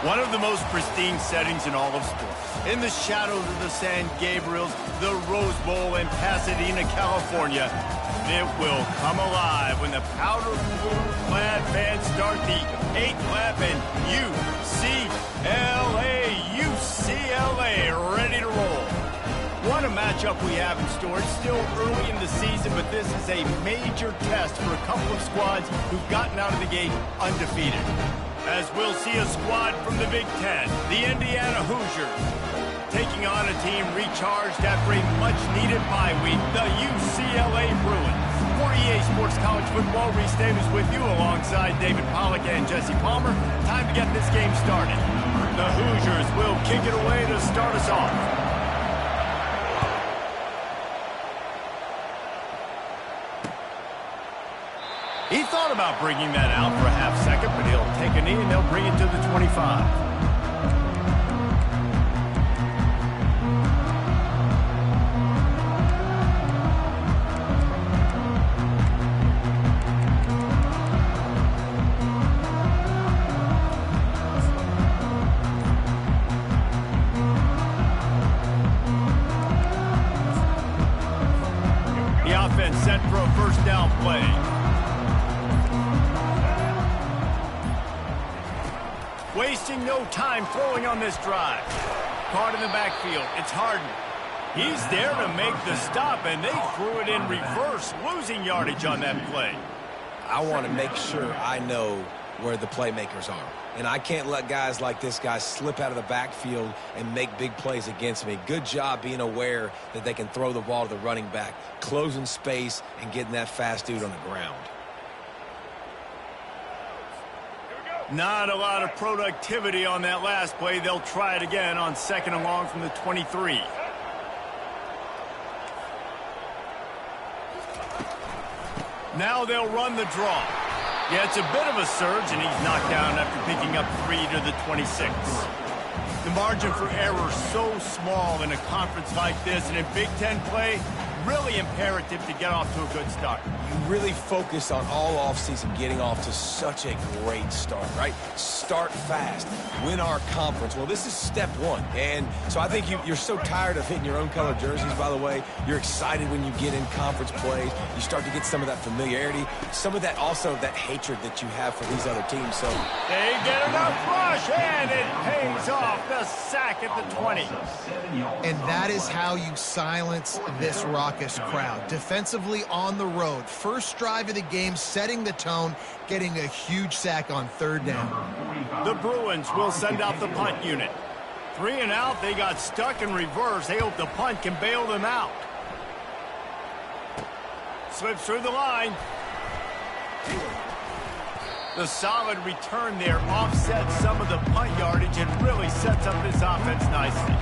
One of the most pristine settings in all of sports. In the shadows of the San Gabriels, the Rose Bowl in Pasadena, California, it will come alive when the powder blue-clad fans start the 8th lap and UCLA ready to roll. What a matchup we have in store. It's still early in the season, but this is a major test for a couple of squads who've gotten out of the gate undefeated. As we'll see a squad from the Big Ten, the Indiana Hoosiers, taking on a team recharged after a much-needed bye week, the UCLA Bruins. For EA Sports College Football, Reese Davis with you alongside David Pollack and Jesse Palmer. Time to get this game started. The Hoosiers will kick it away to start us off. He thought about bringing that out for a half second, but he'll take a knee and they'll bring it to the 25. The offense set for a first down play. Wasting no time throwing on this drive. Caught in the backfield. It's Harden. He's there to make the stop, and they threw it in reverse, losing yardage on that play. I want to make sure I know where the playmakers are. And I can't let guys like this guy slip out of the backfield and make big plays against me. Good job being aware that they can throw the ball to the running back, closing space, and getting that fast dude on the ground. Not a lot of productivity on that last play. They'll try it again on second and long from the 23. Now they'll run the draw. Yeah, it's a bit of a surge, and he's knocked down after picking up 3 to the 26. The margin for error so small in a conference like this, and in Big Ten play, really imperative to get off to a good start. You really focus on all offseason getting off to such a great start, right? Start fast, win our conference. Well, this is step one. And so I think you're so tired of hitting your own color jerseys, by the way. You're excited when you get in conference plays. You start to get some of that familiarity, some of that also that hatred that you have for these other teams. So they get enough rush, and it pays off. The sack at the 20. And that is how you silence this raucous crowd. Defensively on the road. First drive of the game, setting the tone, getting a huge sack on third down. The Bruins will send out the punt unit. 3 and out, they got stuck in reverse. They hope the punt can bail them out. Slips through the line. The solid return there offsets some of the punt yardage and really sets up this offense nicely.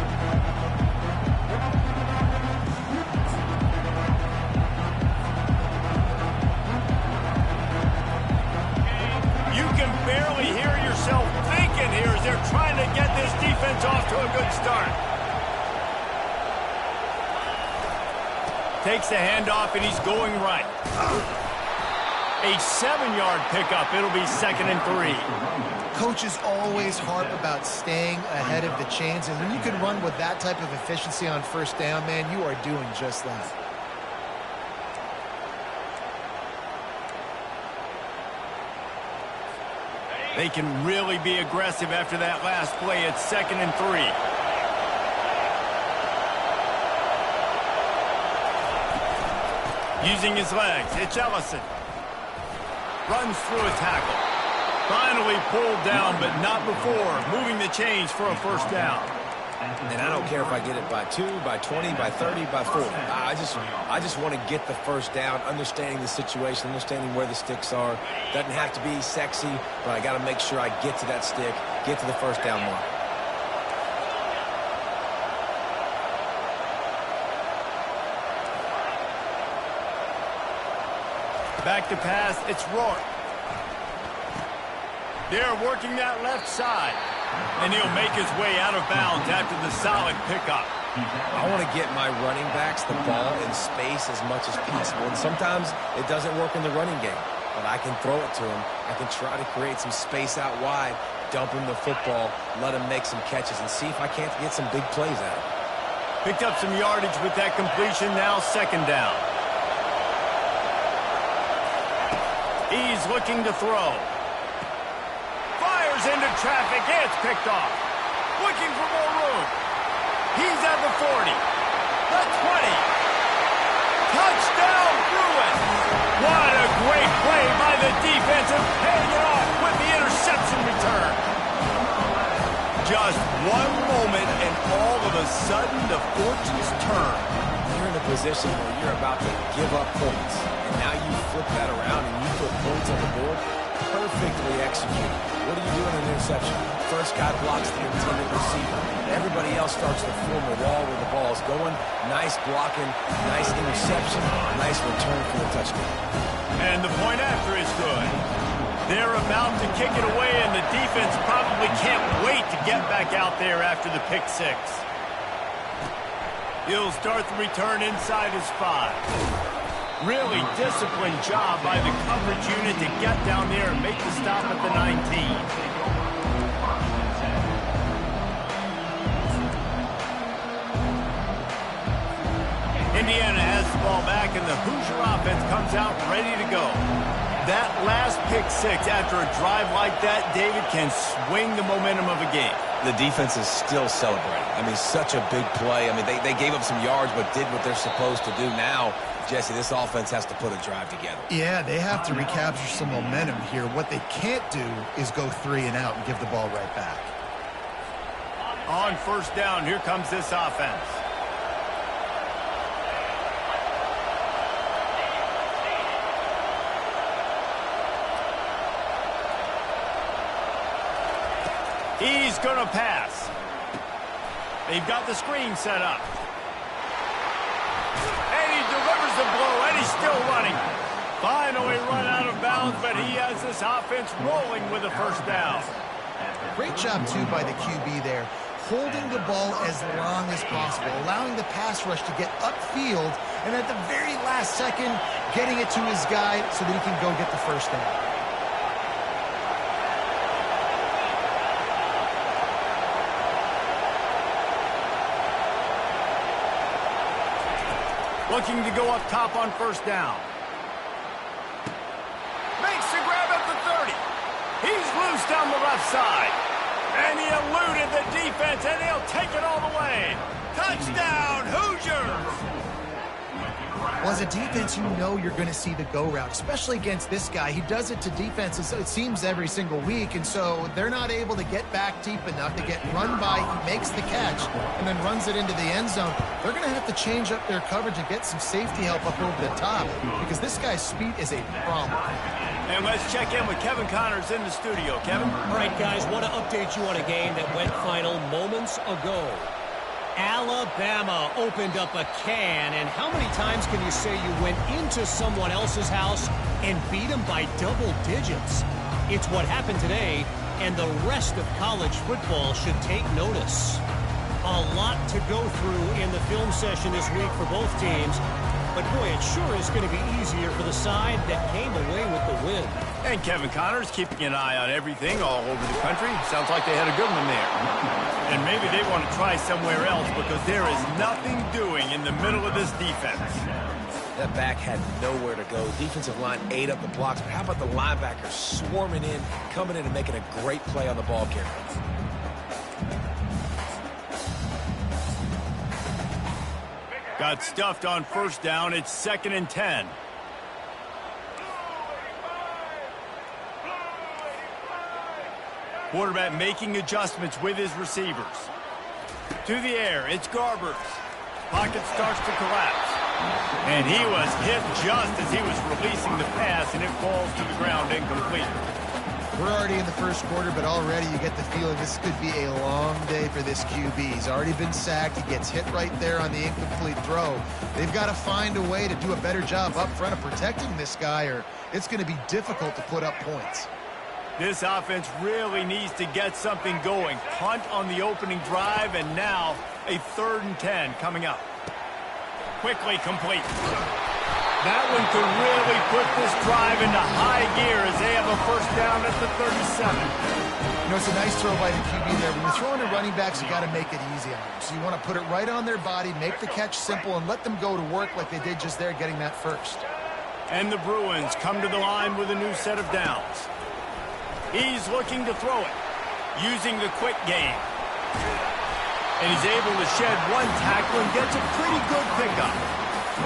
You can barely hear yourself thinking here as they're trying to get this defense off to a good start. Takes the handoff and he's going right. A 7-yard pickup. It'll be 2nd and 3. Coaches always harp about staying ahead of the chains, and when you can run with that type of efficiency on first down, man, you are doing just that. They can really be aggressive after that last play. It's 2nd and 3. Using his legs, it's Ellison. Runs through a tackle. Finally pulled down, but not before. Moving the chains for a first down. And I don't care if I get it by 2, by 20, by 30, by 40. I just want to get the first down, understanding the situation, understanding where the sticks are. Doesn't have to be sexy, but I got to make sure I get to that stick, get to the first down mark. Back to pass, it's Rourke. They're working that left side. And he'll make his way out of bounds after the solid pickup. I want to get my running backs the ball in space as much as possible. And sometimes it doesn't work in the running game. But I can throw it to them. I can try to create some space out wide. dump him the football, let him make some catches, and see if I can't get some big plays out of him. Picked up some yardage with that completion, now second down. He's looking to throw. Fires into traffic, it's picked off. Looking for more room. He's at the 40, the 20. Touchdown, Bruins! What a great play by the defense and paying it off with the interception return. Just one moment and all of a sudden the fortunes turn. You're in a position where you're about to give up points, and now you flip that around and you put points on the board. Perfectly executed. What do you do in an interception? First guy blocks the intended receiver. Everybody else starts to form a wall where the ball is going. Nice blocking, nice interception, nice return for a touchdown. And the point after is good. They're about to kick it away, and the defense probably can't wait to get back out there after the pick six. He'll start the return inside his 5. Really disciplined job by the coverage unit to get down there and make the stop at the 19. Indiana has the ball back, and the Hoosier offense comes out ready to go. That last pick six after a drive like that, David, can swing the momentum of a game. The defense is still celebrating. I mean, such a big play. I mean, they gave up some yards but did what they're supposed to do. Now, Jesse, this offense has to put a drive together. Yeah, they have to recapture some momentum here. What they can't do is go 3 and out and give the ball right back. On first down, here comes this offense. He's going to pass. They've got the screen set up. And he delivers the blow, and he's still running. Finally run out of bounds, but he has this offense rolling with a first down. Great job, too, by the QB there. Holding the ball as long as possible, allowing the pass rush to get upfield, and at the very last second, getting it to his guy so that he can go get the first down. Looking to go up top on first down. Makes the grab at the 30. He's loose down the left side. And he eluded the defense, and he'll take it all the way. Touchdown, Hoosiers! Well, as a defense, you know you're going to see the go route, especially against this guy. He does it to defenses, it seems, every single week, and so they're not able to get back deep enough to get run by. He makes the catch and then runs it into the end zone. They're going to have to change up their coverage and get some safety help up over the top because this guy's speed is a problem. And let's check in with Kevin Connors in the studio. Kevin? All right, guys, want to update you on a game that went final moments ago. Alabama opened up a can, and how many times can you say you went into someone else's house and beat them by double digits? It's what happened today, and the rest of college football should take notice. A lot to go through in the film session this week for both teams, but boy, it sure is going to be easier for the side that came away with the win. And Kevin Connors keeping an eye on everything all over the country. Sounds like they had a good one there. And maybe they want to try somewhere else because there is nothing doing in the middle of this defense. That back had nowhere to go. Defensive line ate up the blocks, but how about the linebackers swarming in, coming in and making a great play on the ball carrier? Got stuffed on first down. It's 2nd and 10. Quarterback making adjustments with his receivers. To the air, it's Garbers. Pocket starts to collapse. And he was hit just as he was releasing the pass, and it falls to the ground incomplete. We're already in the first quarter, but already you get the feeling this could be a long day for this QB. He's already been sacked. He gets hit right there on the incomplete throw. They've got to find a way to do a better job up front of protecting this guy, or it's going to be difficult to put up points. This offense really needs to get something going. Punt on the opening drive, and now a 3rd and 10 coming up. Quickly complete. That one could really put this drive into high gear as they have a first down at the 37. You know, it's a nice throw by the QB there. When you're throwing to running backs, you got to make it easy on them. So you want to put it right on their body, make the catch simple, and let them go to work like they did just there, getting that first. And the Bruins come to the line with a new set of downs. He's looking to throw it, using the quick game. And he's able to shed one tackle and gets a pretty good pickup.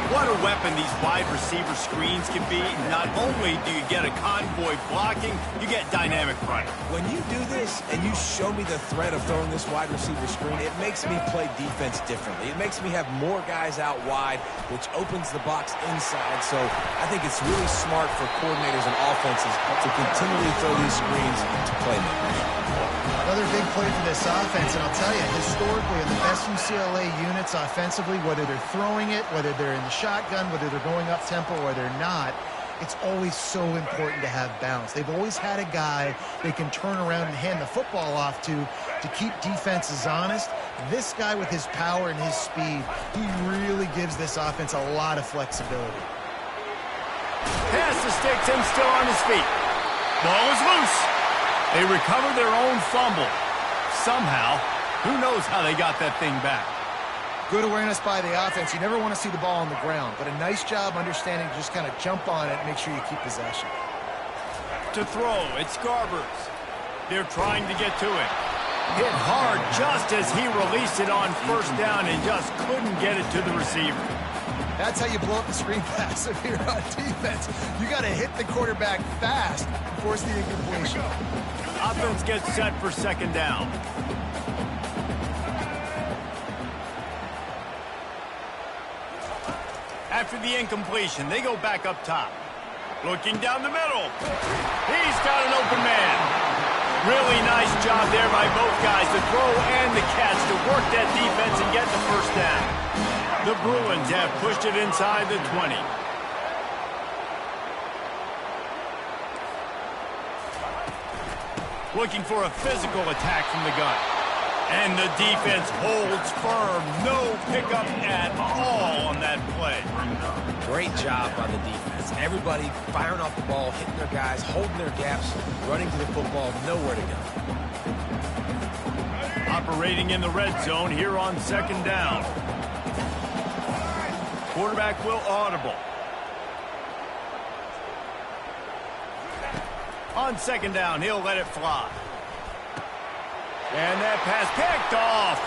What a weapon these wide receiver screens can be. Not only do you get a convoy blocking, you get dynamic running. When you do this and you show me the threat of throwing this wide receiver screen, it makes me play defense differently. It makes me have more guys out wide, which opens the box inside. So I think it's really smart for coordinators and offenses to continually throw these screens to playmakers. Another big play for this offense, and I'll tell you, historically, in the best UCLA units offensively, whether they're throwing it, whether they're in the shotgun, whether they're going up-tempo or they're not, it's always so important to have balance. They've always had a guy they can turn around and hand the football off to keep defenses honest. This guy with his power and his speed, he really gives this offense a lot of flexibility. Pass to sticks him still on his feet. Ball is loose. They recover their own fumble. Somehow, who knows how they got that thing back. Good awareness by the offense. You never want to see the ball on the ground, but a nice job understanding to just kind of jump on it and make sure you keep possession. To throw, it's Garbers. They're trying to get to it. Hit hard just as he released it on first down and just couldn't get it to the receiver. That's how you blow up the screen pass if you're on defense. You got to hit the quarterback fast and force the incompletion. Offense gets set for second down. After the incompletion, they go back up top. Looking down the middle. He's got an open man. Really nice job there by both guys, the throw and the catch, to work that defense and get the first down. The Bruins have pushed it inside the 20. Looking for a physical attack from the gun. And the defense holds firm. No pickup at all on that play. Great job by the defense. Everybody firing off the ball, hitting their guys, holding their gaps, running to the football, nowhere to go. Operating in the red zone here on second down. Quarterback will audible. On second down, he'll let it fly. And that pass picked off.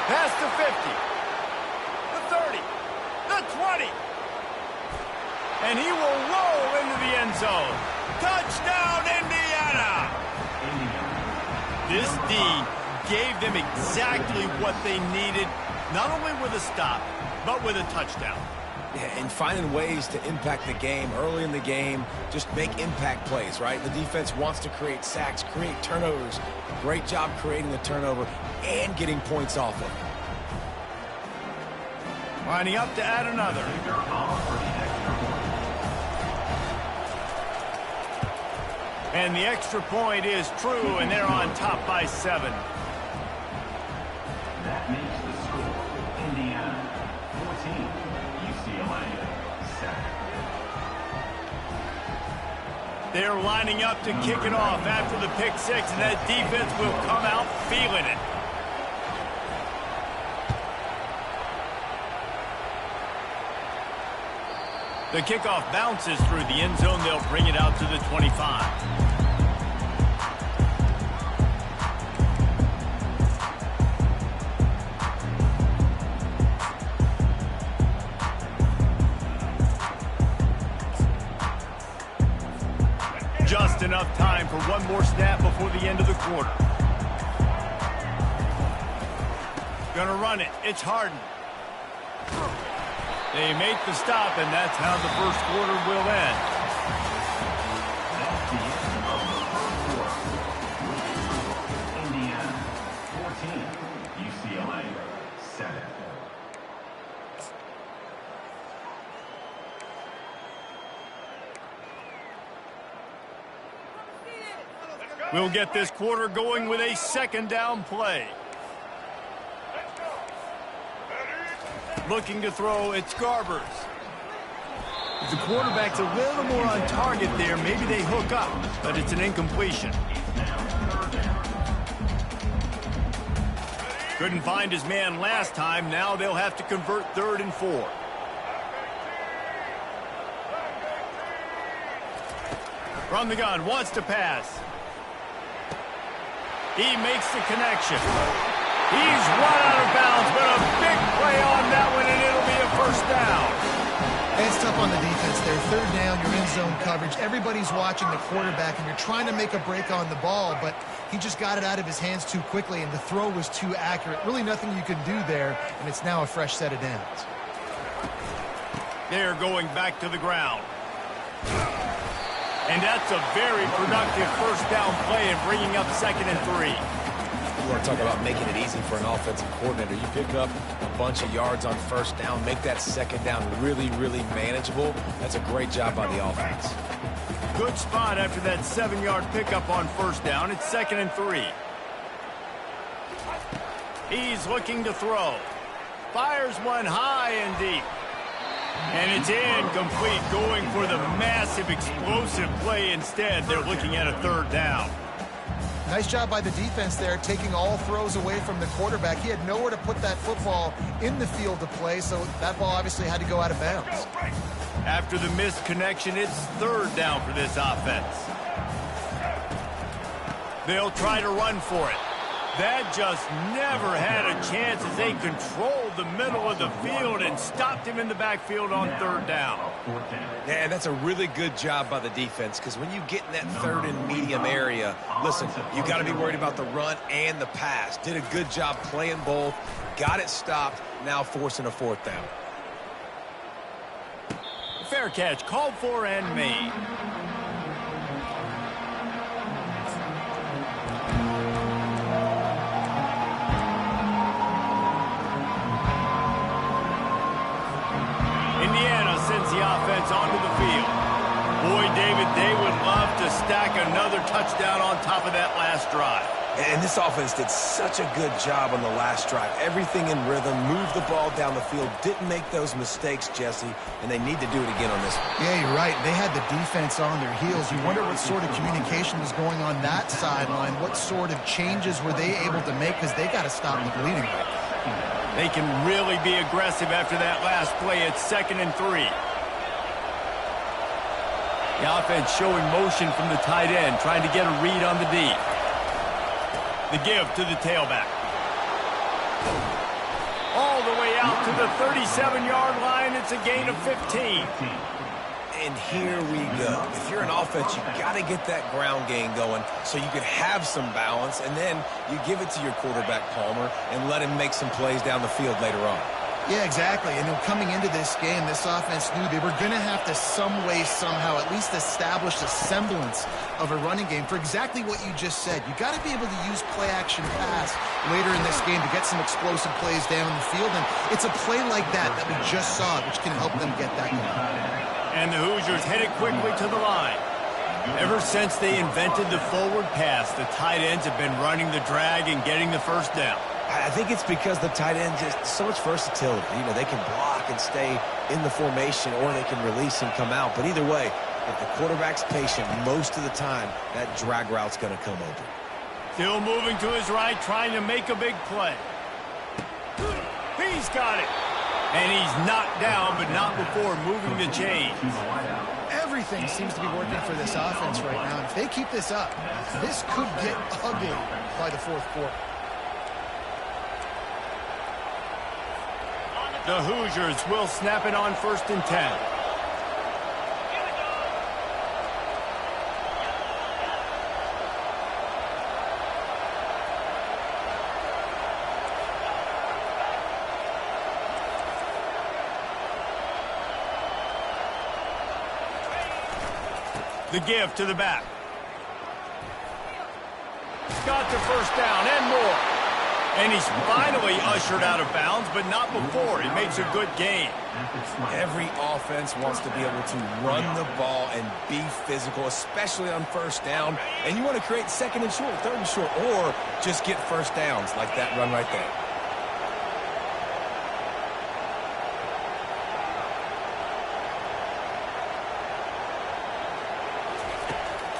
Past the 50. The 30. The 20. And he will roll into the end zone. Touchdown, Indiana! This D gave them exactly what they needed, not only with a stop, but with a touchdown. Yeah, and finding ways to impact the game early in the game, just make impact plays, right? The defense wants to create sacks, create turnovers. Great job creating the turnover and getting points off of it. Lining up to add another. And the extra point is true, and they're on top by 7. That makes the score Indiana 14, UCLA 7. They're lining up to kick it off after the pick six, and that defense will come out feeling it. The kickoff bounces through the end zone. They'll bring it out to the 25. Just enough time for one more snap before the end of the quarter. Gonna run it. It's Harden. They make the stop, and that's how the first quarter will end. That's the end of the first quarter. Indiana 14, UCLA 7. We'll get this quarter going with a second down play. Looking to throw, it's Garbers. If the quarterback's a little more on target there, maybe they hook up, but it's an incompletion. Couldn't find his man last time. Now they'll have to convert 3rd and 4. From the gun, wants to pass. He makes the connection. He's run out of bounds, but a big play on that one, and it'll be a first down. It's tough on the defense there. 3rd down, you're in zone coverage. Everybody's watching the quarterback, and you're trying to make a break on the ball, but he just got it out of his hands too quickly, and the throw was too accurate. Really nothing you can do there, and it's now a fresh set of downs. They're going back to the ground. And that's a very productive first down play and bringing up 2nd and 3. You want to talk about making it easy for an offensive coordinator. You pick up a bunch of yards on first down, make that 2nd down really, really manageable. That's a great job by the offense. Good spot after that 7-yard pickup on first down. It's 2nd and 3. He's looking to throw. Fires one high and deep. And it's incomplete, going for the massive explosive play instead. They're looking at a 3rd down. Nice job by the defense there, taking all throws away from the quarterback. He had nowhere to put that football in the field to play, so that ball obviously had to go out of bounds. After the missed connection, it's 3rd down for this offense. They'll try to run for it. That just never had a chance as they controlled the middle of the field and stopped him in the backfield on 3rd down. Yeah, that's a really good job by the defense, because when you get in that 3rd and medium area, listen, you got to be worried about the run and the pass. Did a good job playing both, got it stopped, now forcing a 4th down. Fair catch, called for and made. Sends the offense onto the field. Boy, David, they would love to stack another touchdown on top of that last drive. And this offense did such a good job on the last drive. Everything in rhythm, moved the ball down the field, didn't make those mistakes, Jesse, and they need to do it again on this one. Yeah, you're right. They had the defense on their heels. You wonder what sort of communication was going on that sideline. What sort of changes were they able to make, because they got to stop the bleeding right now. They can really be aggressive after that last play. It's 2nd and 3. The offense showing motion from the tight end, trying to get a read on the deep. The give to the tailback. All the way out to the 37-yard line. It's a gain of 15. And here we go. If you're an offense, you got to get that ground game going so you can have some balance, and then you give it to your quarterback, Palmer, and let him make some plays down the field later on. Yeah, exactly. And coming into this game, this offense knew they were going to have to some way, somehow, at least establish a semblance of a running game for exactly what you just said. You got to be able to use play-action pass later in this game to get some explosive plays down the field. And it's a play like that that we just saw, which can help them get that going. And the Hoosiers headed quickly to the line. Ever since they invented the forward pass, the tight ends have been running the drag and getting the first down. I think it's because the tight ends have so much versatility. You know, they can block and stay in the formation, or they can release and come out. But either way, if the quarterback's patient, most of the time, that drag route's going to come open. Still moving to his right, trying to make a big play. He's got it. And he's knocked down, but not before moving the chains. Everything seems to be working for this offense right now. And if they keep this up, this could get ugly by the 4th quarter. The Hoosiers will snap it on 1st and 10. The give to the back. Got the first down and more. And he's finally ushered out of bounds, but not before. He makes a good gain. Every offense wants to be able to run the ball and be physical, especially on first down. And you want to create 2nd and short, 3rd and short, or just get first downs like that run right there.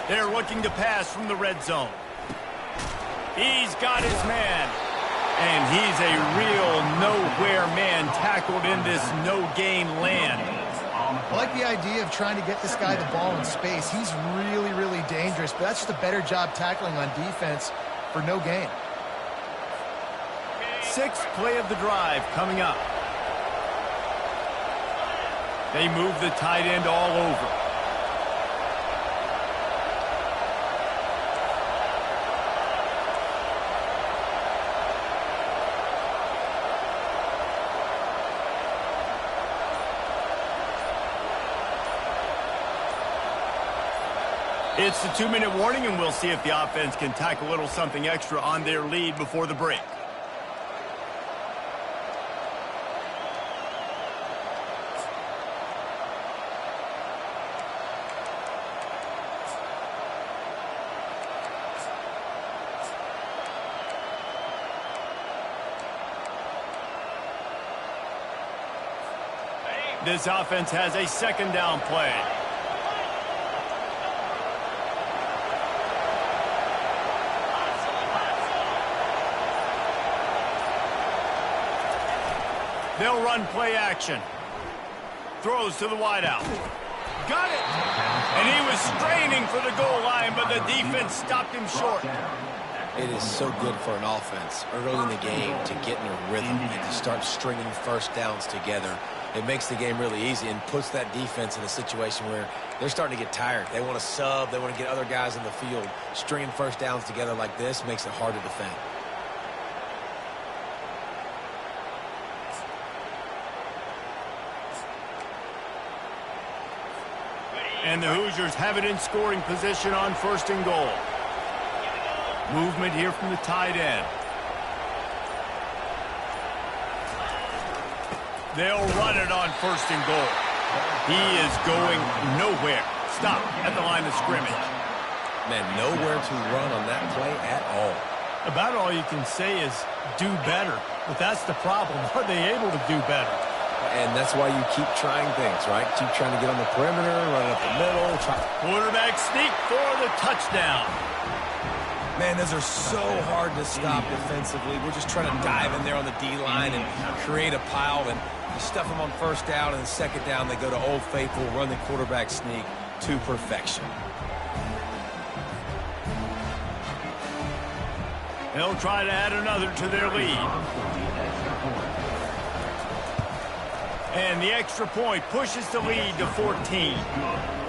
They're looking to pass from the red zone. He's got his man. And he's a real nowhere man tackled in this no-gain land. I like the idea of trying to get this guy the ball in space. He's really, really dangerous, but that's just a better job tackling on defense for no gain. Sixth play of the drive coming up. They move the tight end all over. It's the 2-minute warning, and we'll see if the offense can tack a little something extra on their lead before the break. This offense has a second down play. They'll run play action. Throws to the wideout. Got it! And he was straining for the goal line, but the defense stopped him short. It is so good for an offense early in the game to get in a rhythm and to start stringing first downs together. It makes the game really easy and puts that defense in a situation where they're starting to get tired. They want to sub. They want to get other guys in the field. Stringing first downs together like this makes it hard to defend. And the Hoosiers have it in scoring position on first and goal. Movement here from the tight end. They'll run it on first and goal. He is going nowhere. Stop at the line of scrimmage. Man, nowhere to run on that play at all. About all you can say is do better. But that's the problem. Are they able to do better? And that's why you keep trying things, right? Keep trying to get on the perimeter, run it up the middle. Quarterback sneak for the touchdown. Man, those are so hard to stop defensively. We're just trying to dive in there on the D-line and create a pile and stuff them on first down, and second down they go to Old Faithful, run the quarterback sneak to perfection. They'll try to add another to their lead. And the extra point pushes the lead to 14.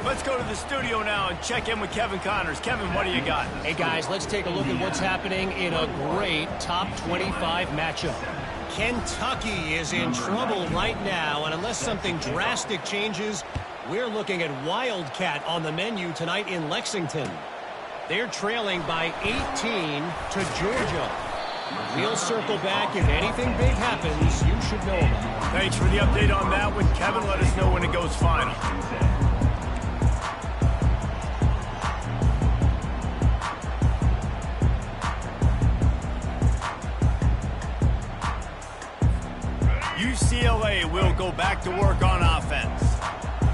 Let's go to the studio now and check in with Kevin Connors. Kevin, what do you got? Hey, guys, let's take a look at what's happening in a great top 25 matchup. Kentucky is in trouble right now, and unless something drastic changes, we're looking at Wildcat on the menu tonight in Lexington. They're trailing by 18 to Georgia. We'll circle back. If anything big happens, you should know about it. Thanks for the update on that one, Kevin. Let us know when it goes final. UCLA will go back to work on offense.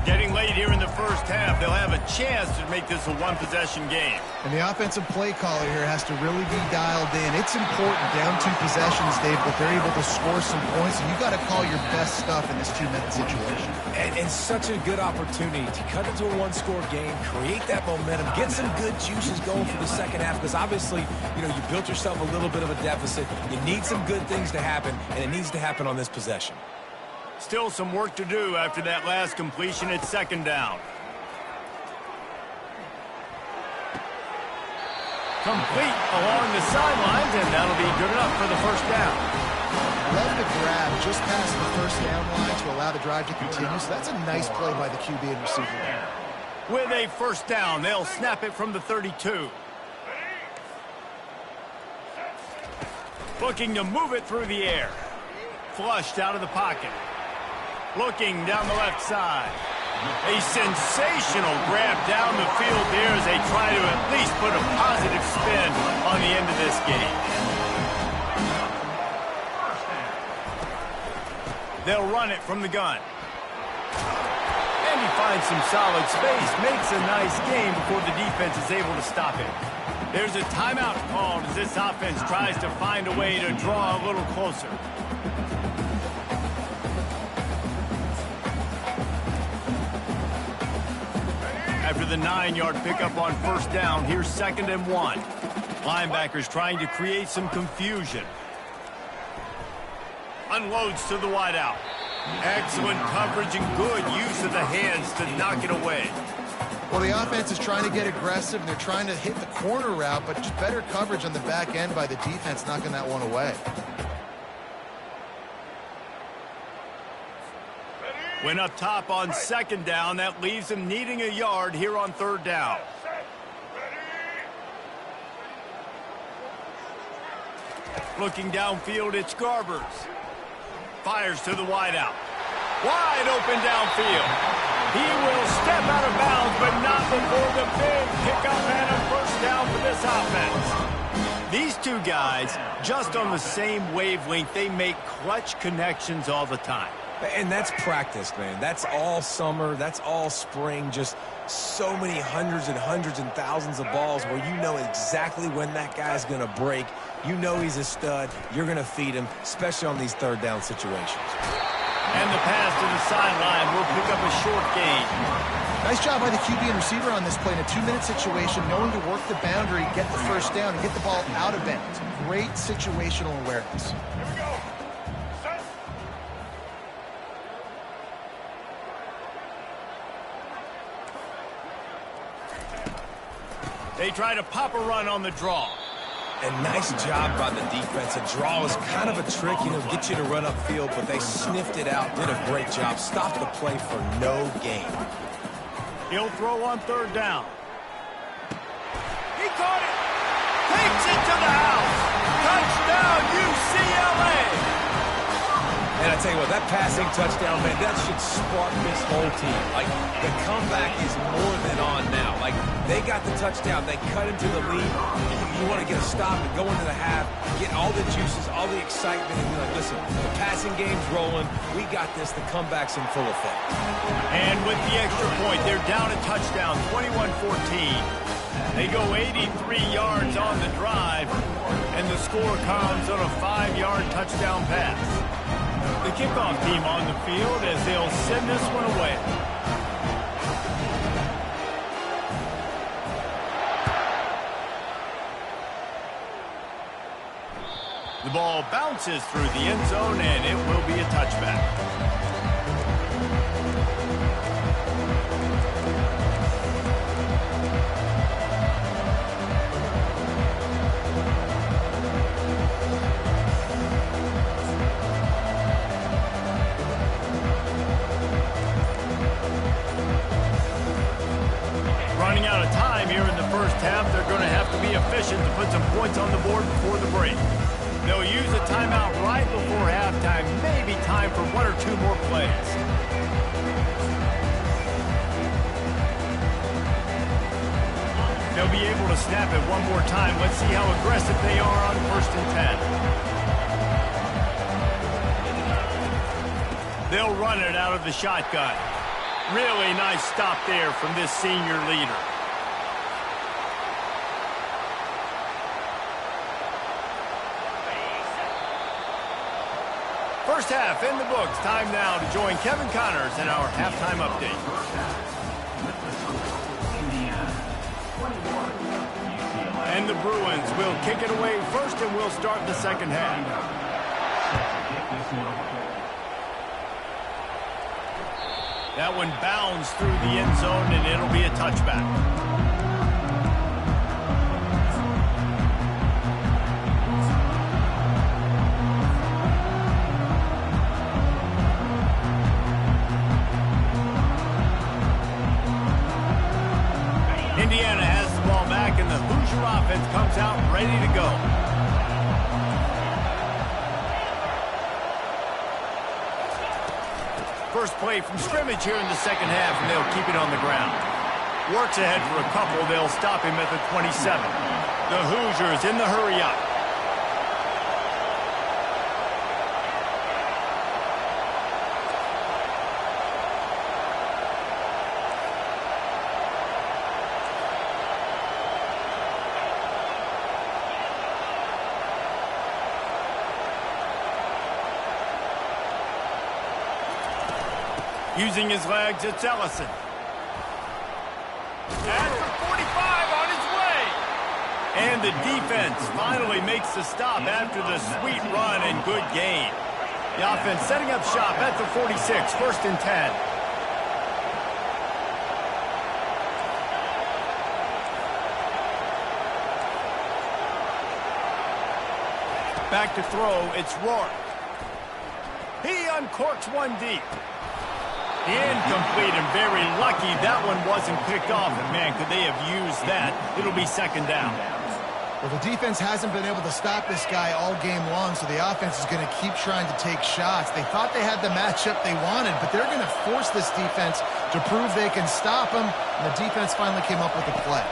Getting late here in the first half, they'll have a chance to make this a one-possession game. And the offensive play caller here has to really be dialed in. It's important down 2 possessions, Dave, that they're able to score some points, and you got to call your best stuff in this 2-minute situation. And such a good opportunity to cut into a one-score game, create that momentum, get some good juices going for the second half, because obviously, you know, you built yourself a little bit of a deficit. You need some good things to happen, and it needs to happen on this possession. Still some work to do after that last completion at second down. Complete along the sidelines, and that'll be good enough for the first down. Love the grab just past the first down line to allow the drive to continue, so that's a nice play by the QB and receiver. With a first down, they'll snap it from the 32. Looking to move it through the air. Flushed out of the pocket. Looking down the left side. A sensational grab down the field there as they try to at least put a positive spin on the end of this game. They'll run it from the gun. And Indy finds some solid space, makes a nice game before the defense is able to stop it. There's a timeout called as this offense tries to find a way to draw a little closer. After the 9-yard pickup on first down, here's 2nd and 1. Linebackers trying to create some confusion. Unloads to the wideout. Excellent coverage and good use of the hands to knock it away. Well, the offense is trying to get aggressive, and they're trying to hit the corner route, but just better coverage on the back end by the defense knocking that one away. Went up top on 2nd down. That leaves him needing a yard here on 3rd down. Looking downfield, it's Garbers. Fires to the wideout. Wide open downfield. He will step out of bounds, but not before the big pickup and a first down for this offense. These two guys, just on the same wavelength, they make clutch connections all the time. And that's practice, man. That's all summer. That's all spring. Just so many hundreds and thousands of balls where you know exactly when that guy's going to break. You know he's a stud. You're going to feed him, especially on these 3rd down situations. And the pass to the sideline will pick up a short gain. Nice job by the QB and receiver on this play in a 2-minute situation, knowing to work the boundary, get the first down, and get the ball out of bounds. Great situational awareness. They try to pop a run on the draw. And nice job by the defense. A draw is kind of a trick, get you to run upfield, but they sniffed it out, did a great job, stopped the play for no gain. He'll throw on 3rd down. He caught it. Takes it to the house. Touchdown, UCLA. And I tell you what, that passing touchdown, man, that should spark this whole team. Like, the comeback is more than on now. Like, they got the touchdown. They cut into the lead. You want to get a stop and go into the half, get all the juices, all the excitement, and be like, listen, the passing game's rolling. We got this. The comeback's in full effect. And with the extra point, they're down a touchdown, 21-14. They go 83 yards on the drive, and the score comes on a 5-yard touchdown pass. The kickoff team on the field as they'll send this one away. The ball bounces through the end zone, and it will be a touchback. Running out of time here in the first half, they're going to have to be efficient to put some points on the board before the break. They'll use a timeout right before halftime, maybe time for 1 or 2 more plays. They'll be able to snap it one more time. Let's see how aggressive they are on 1st and 10. They'll run it out of the shotgun. Really nice stop there from this senior leader. First half in the books. Time now to join Kevin Connors in our halftime update. And the Bruins will kick it away first, and we'll start the second half. That one bounds through the end zone, and it'll be a touchback. Indiana has the ball back, and the Hoosier offense comes out ready to go. First play from scrimmage here in the second half, and they'll keep it on the ground. Works ahead for a couple. They'll stop him at the 27. The Hoosiers in the hurry up. Using his legs, it's Ellison. At the 45 on his way. And the defense finally makes the stop after the sweet run and good gain. The offense setting up shop at the 46, 1st and 10. Back to throw, it's Rourke. He uncorks one deep. Incomplete and very lucky that one wasn't picked off. And man, could they have used that? It'll be 2nd down. Well, the defense hasn't been able to stop this guy all game long, so the offense is going to keep trying to take shots. They thought they had the matchup they wanted, but they're going to force this defense to prove they can stop him, and the defense finally came up with a play.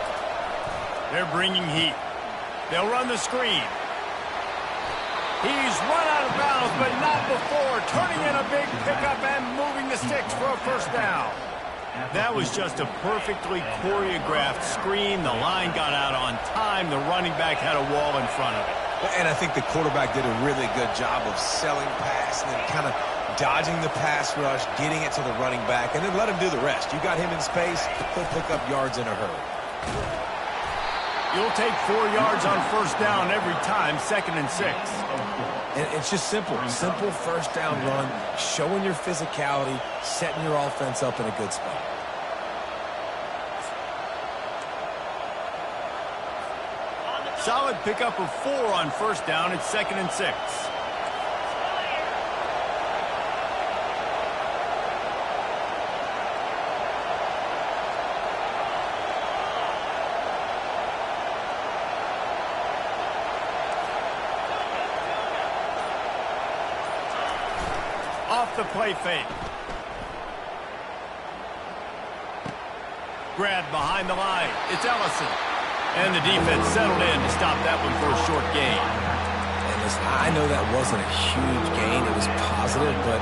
They're bringing heat. They'll run the screen. He's run out of bounds, but not before turning in a big pickup and moving the sticks for a 1st down. That was just a perfectly choreographed screen. The line got out on time. The running back had a wall in front of it. And I think the quarterback did a really good job of selling pass and then kind of dodging the pass rush, getting it to the running back, and then let him do the rest. You got him in space, he'll pick up yards in a hurry. You'll take 4 yards on 1st down every time, 2nd and 6. And it's just simple 1st down run, showing your physicality, setting your offense up in a good spot. Solid pickup of 4 on 1st down. It's 2nd and 6. Off the play fake. Grabbed behind the line. It's Ellison. And the defense settled in to stop that one for a short gain. And listen, I know that wasn't a huge gain. It was positive, but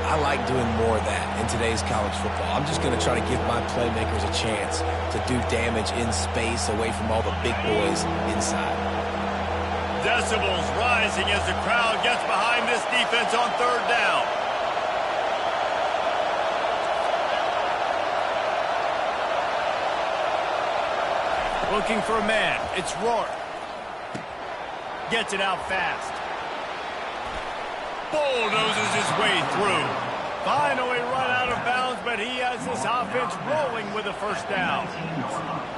I like doing more of that in today's college football. I'm just going to try to give my playmakers a chance to do damage in space away from all the big boys inside. Decibels rising as the crowd gets behind this defense on 3rd down. Looking for a man. It's Rourke. Gets it out fast. Bulldozes his way through. Finally run out of bounds, but he has this offense rolling with a 1st down.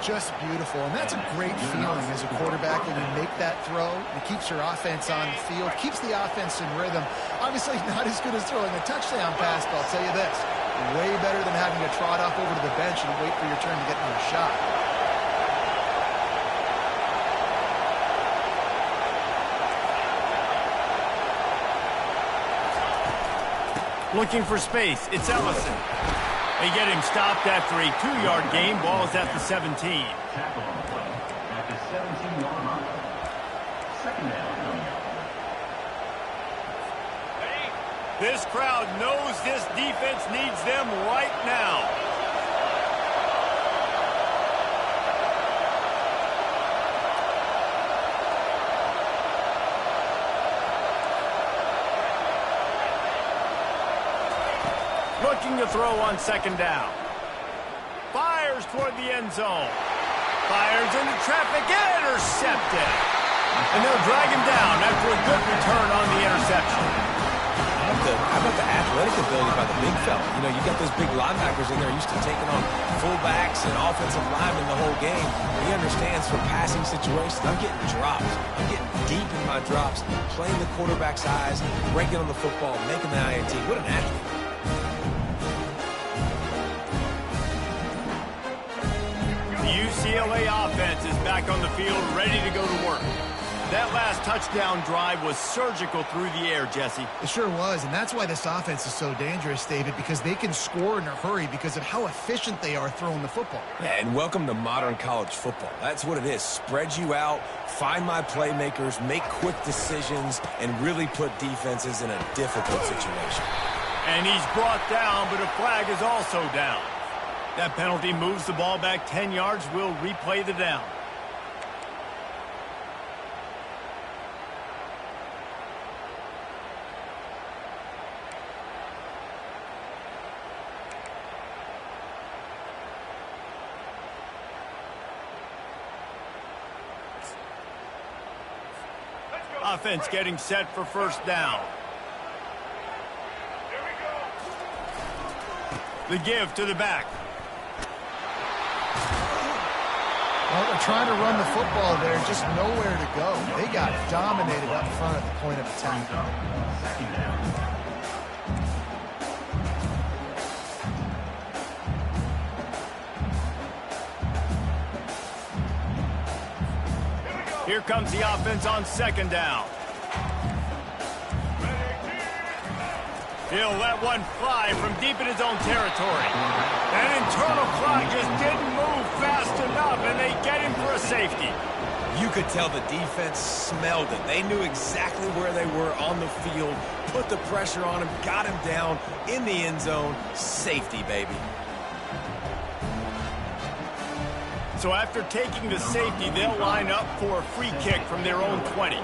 Just beautiful, and that's a great feeling as a quarterback when you make that throw. It keeps your offense on the field, keeps the offense in rhythm. Obviously not as good as throwing a touchdown pass, but I'll tell you this, way better than having to trot off over to the bench and wait for your turn to get another shot. Looking for space. It's Ellison. They get him stopped after a 2-yard gain. Ball is at the 17. Tackle on the play at the 17-yard line. 2nd down. This crowd knows this defense needs them right now. Looking to throw on 2nd down. Fires toward the end zone. Fires into traffic. Intercepted. And they'll drag him down after a good return on the interception. How about the athletic ability by the big fella? You know, you got those big linebackers in there used to taking on fullbacks and offensive linemen the whole game. He understands for passing situations. I'm getting drops. I'm getting deep in my drops, playing the quarterback's eyes, breaking on the football, making the INT. What an athlete. The UCLA offense is back on the field, ready to go to work. That last touchdown drive was surgical through the air, Jesse. It sure was, and that's why this offense is so dangerous, David, because they can score in a hurry because of how efficient they are throwing the football. Yeah, and welcome to modern college football. That's what it is. Spread you out, find my playmakers, make quick decisions, and really put defenses in a difficult situation. And he's brought down, but a flag is also down. That penalty moves the ball back 10 yards. We'll replay the down. Offense getting set for first down. The give to the back. Well, they're trying to run the football there, just nowhere to go. They got dominated up front at the point of attack. Second down. Here comes the offense on second down. He'll let one fly from deep in his own territory. That internal clock just didn't move fast enough, and they get him for a safety. You could tell the defense smelled it. They knew exactly where they were on the field, put the pressure on him, got him down in the end zone. Safety, baby. So after taking the safety, they'll line up for a free kick from their own 20.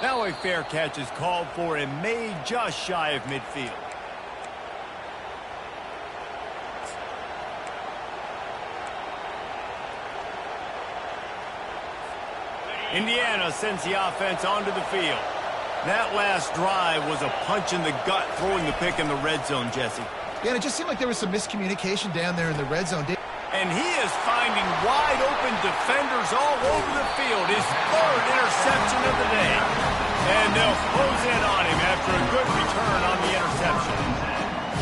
Now a fair catch is called for and made just shy of midfield. Indiana sends the offense onto the field. That last drive was a punch in the gut, throwing the pick in the red zone, Jesse. Yeah, and it just seemed like there was some miscommunication down there in the red zone. And he is finding wide-open defenders all over the field. His third interception of the day. And they'll close in on him after a good return on the interception.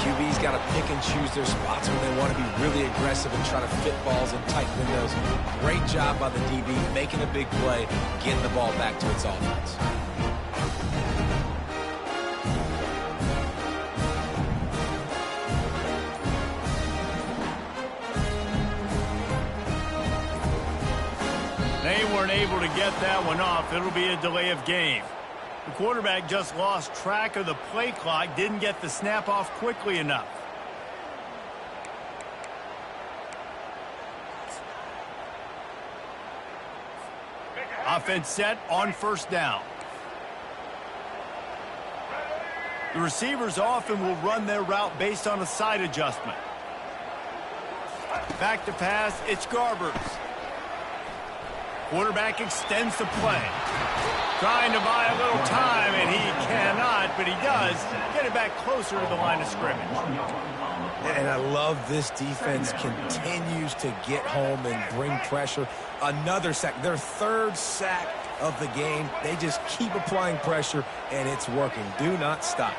QB's got to pick and choose their spots when they want to be really aggressive and try to fit balls in tight windows. Great job by the DB, making a big play, getting the ball back to its offense. They weren't able to get that one off. It'll be a delay of game. The quarterback just lost track of the play clock, didn't get the snap off quickly enough. Offense set on first down. The receivers often will run their route based on a side adjustment. Back to pass, it's Garbers. Quarterback extends the play. Trying to buy a little time, and he cannot, but he does get it back closer to the line of scrimmage. And I love this defense continues to get home and bring pressure. Another sack, their third sack of the game. They just keep applying pressure, and it's working. Do not stop.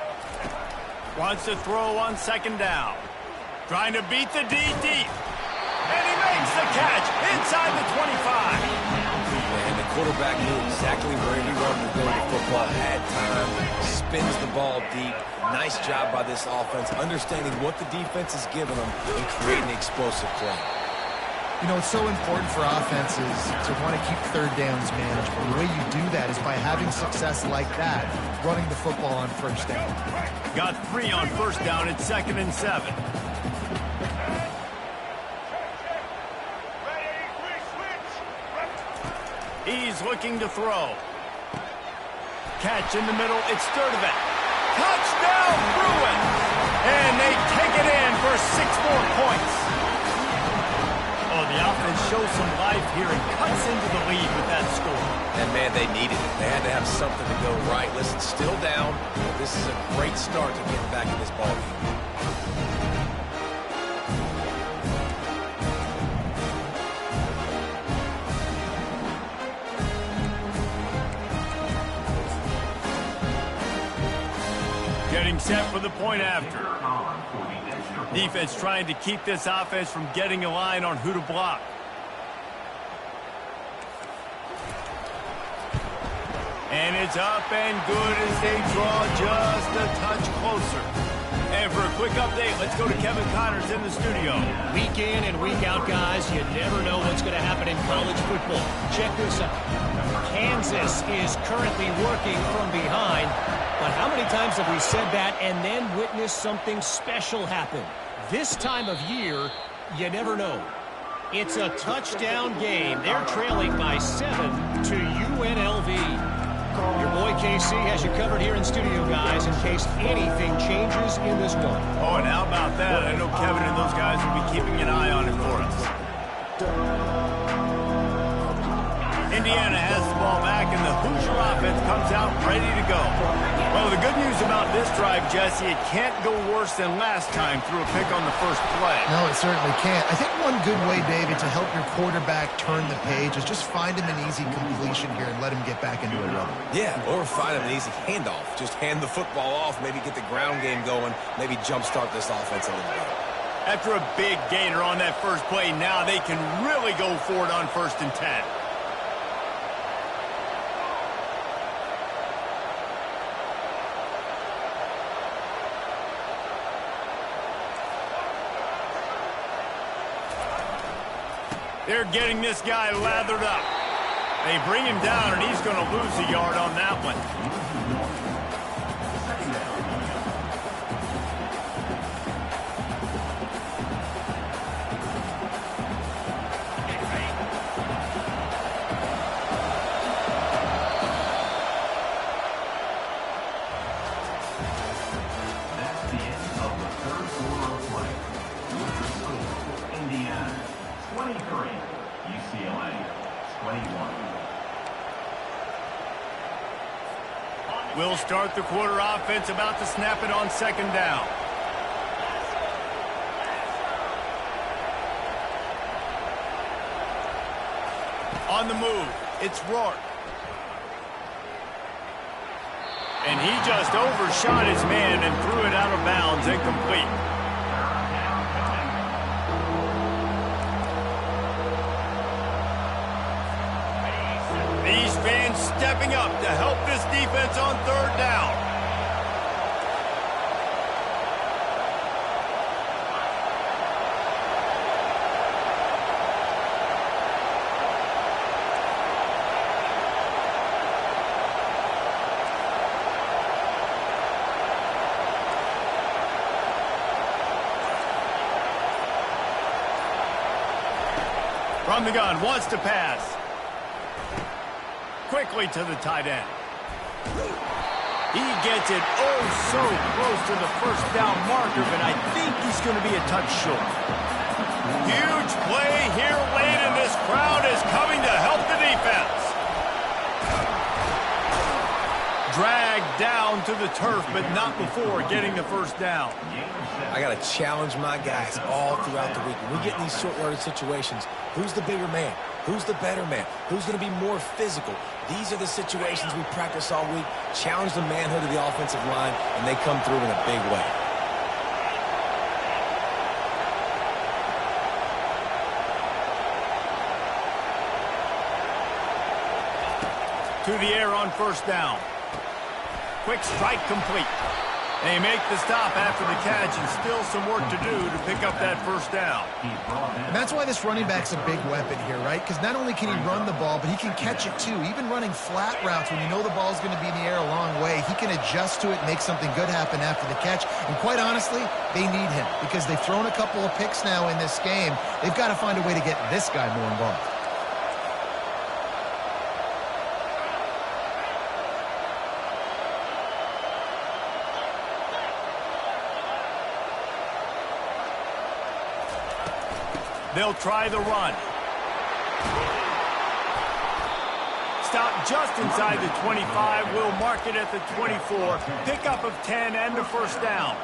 Wants to throw on second down. Trying to beat the D deep. And he makes the catch inside the 25. And the quarterback knew exactly where he wanted to go with the football. Had time, spins the ball deep. Nice job by this offense, understanding what the defense is giving them and creating explosive play. You know, it's so important for offenses to want to keep third downs manageable. The way you do that is by having success like that, running the football on first down. Got 3 on first down at 2nd and 7. He's looking to throw. Catch in the middle, it's Sturdivant. Touchdown, Bruin! And they take it in for 6 more points. Oh, the offense shows some life here and cuts into the lead with that score. And, man, they needed it. They had to have something to go right. Listen, still down, but this is a great start to getting back in this ballgame. Getting set for the point after. Defense trying to keep this offense from getting a line on who to block. And it's up and good as they draw just a touch closer. And for a quick update, let's go to Kevin Connors in the studio. Week in and week out, guys, you never know what's going to happen in college football. Check this out. Kansas is currently working from behind. But how many times have we said that and then witnessed something special happen? This time of year, you never know. It's a touchdown game. They're trailing by 7 to UNLV. Your boy KC has you covered here in studio, guys, in case anything changes in this one. Oh, and how about that? I know Kevin and those guys will be keeping an eye on it for us. Indiana has the ball back in the Hoosier offense comes out ready to go. Well, the good news about this drive, Jesse, it can't go worse than last time through a pick on the first play. No, it certainly can't. I think one good way, David, to help your quarterback turn the page is just find him an easy completion here and let him get back into a rhythm. Yeah, or find him an easy handoff. Just hand the football off, maybe get the ground game going, maybe jumpstart this offense a little bit. After a big gainer on that first play, now they can really go for it on 1st and 10. They're getting this guy lathered up. They bring him down, and he's going to lose a yard on that one. That's the end of the third quarter of play. With the score, Indiana 23, UCLA 21. We'll start the quarter offense, about to snap it on 2nd down. On the move, it's Rourke. And he just overshot his man and threw it out of bounds, incomplete. These fans stepping up to help this defense on 3rd down. From the gun, wants to pass. Quickly to the tight end. He gets it so close to the 1st down marker, but I think he's going to be a touch short. Huge play here late, and this crowd is coming to help the defense. Dragged down to the turf, but not before getting the 1st down. I got to challenge my guys all throughout the week. When we get in these short yardage situations, who's the bigger man? Who's the better man? Who's going to be more physical? These are the situations we practice all week. Challenge the manhood of the offensive line, and they come through in a big way. To the air on 1st down. Quick strike complete. They make the stop after the catch, and still some work to do to pick up that 1st down. And that's why this running back's a big weapon here, right? Because not only can he run the ball, but he can catch it too. Even running flat routes when you know the ball's going to be in the air a long way, he can adjust to it, make something good happen after the catch. And quite honestly, they need him because they've thrown a couple of picks now in this game. They've got to find a way to get this guy more involved. They'll try the run. Stop just inside the 25. We'll mark it at the 24. Pickup of 10 and the 1st down.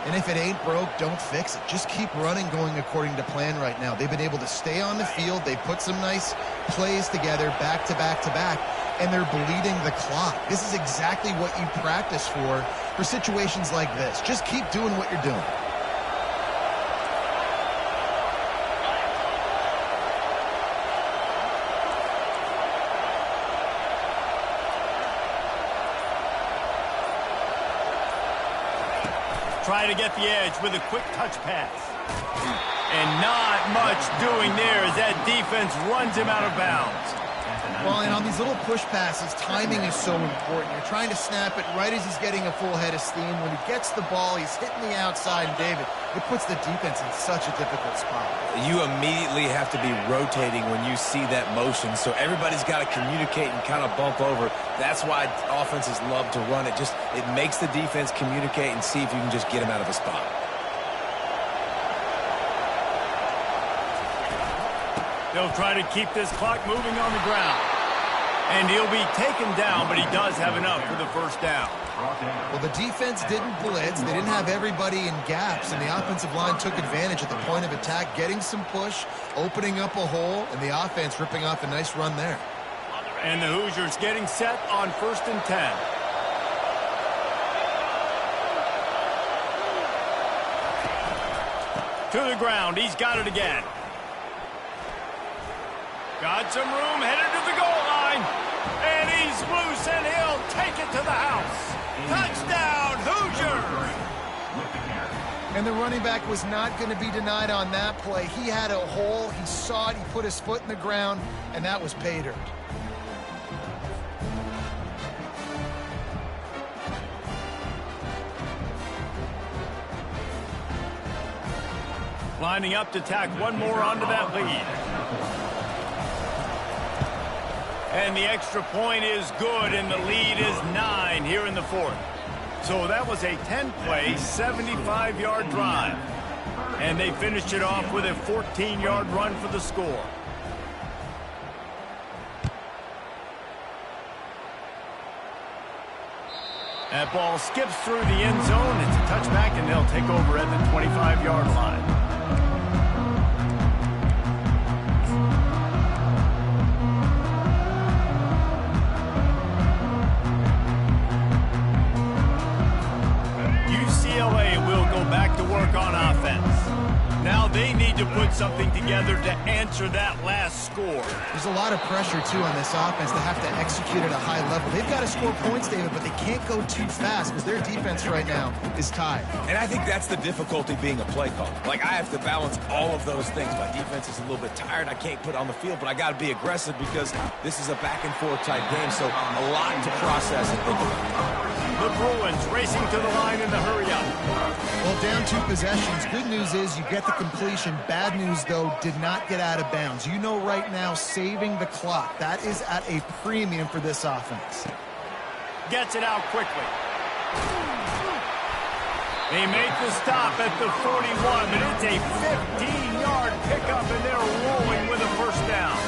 And if it ain't broke, don't fix it. Just keep running, going according to plan right now. They've been able to stay on the field. They put some nice plays together, back to back to back, and they're bleeding the clock. This is exactly what you practice for situations like this. Just keep doing what you're doing. Try to get the edge with a quick touch pass. And not much doing there as that defense runs him out of bounds. Well, and on these little push passes, timing is so important. You're trying to snap it right as he's getting a full head of steam. When he gets the ball, he's hitting the outside, and David, it puts the defense in such a difficult spot. You immediately have to be rotating when you see that motion, so everybody's got to communicate and kind of bump over. That's why offenses love to run it. It makes the defense communicate and see if you can just get him out of a spot. They'll try to keep this clock moving on the ground. And he'll be taken down, but he does have enough for the first down. Well, the defense didn't blitz. They didn't have everybody in gaps, and the offensive line took advantage at the point of attack, getting some push, opening up a hole, and the offense ripping off a nice run there. And the Hoosiers getting set on 1st and 10. To the ground. He's got it again. Got some room, headed to the goal line. And he's loose, and he'll take it to the house. Touchdown, Hoosiers! And the running back was not going to be denied on that play. He had a hole. He saw it. He put his foot in the ground, and that was pay dirt. Lining up to tack one more onto that lead. And the extra point is good, and the lead is 9 here in the 4th. So that was a 10-play, 75-yard drive. And they finished it off with a 14-yard run for the score. That ball skips through the end zone. It's a touchback, and they'll take over at the 25-yard line. UCLA will go back to work on offense. Now they need to put something together to answer that last score. There's a lot of pressure, too, on this offense. They have to execute at a high level. They've got to score points, David, but they can't go too fast because their defense right now is tied. And I think that's the difficulty being a play caller. Like, I have to balance all of those things. My defense is a little bit tired. I can't put it on the field, but I got to be aggressive because this is a back-and-forth type game, so a lot to process and think about. The Bruins racing to the line in the hurry-up. Well, down 2 possessions. Good news is you get the completion. Bad news, though, did not get out of bounds. You know right now, saving the clock. That is at a premium for this offense. Gets it out quickly. They make the stop at the 41, but it's a 15-yard pickup, and they're rolling with a first down.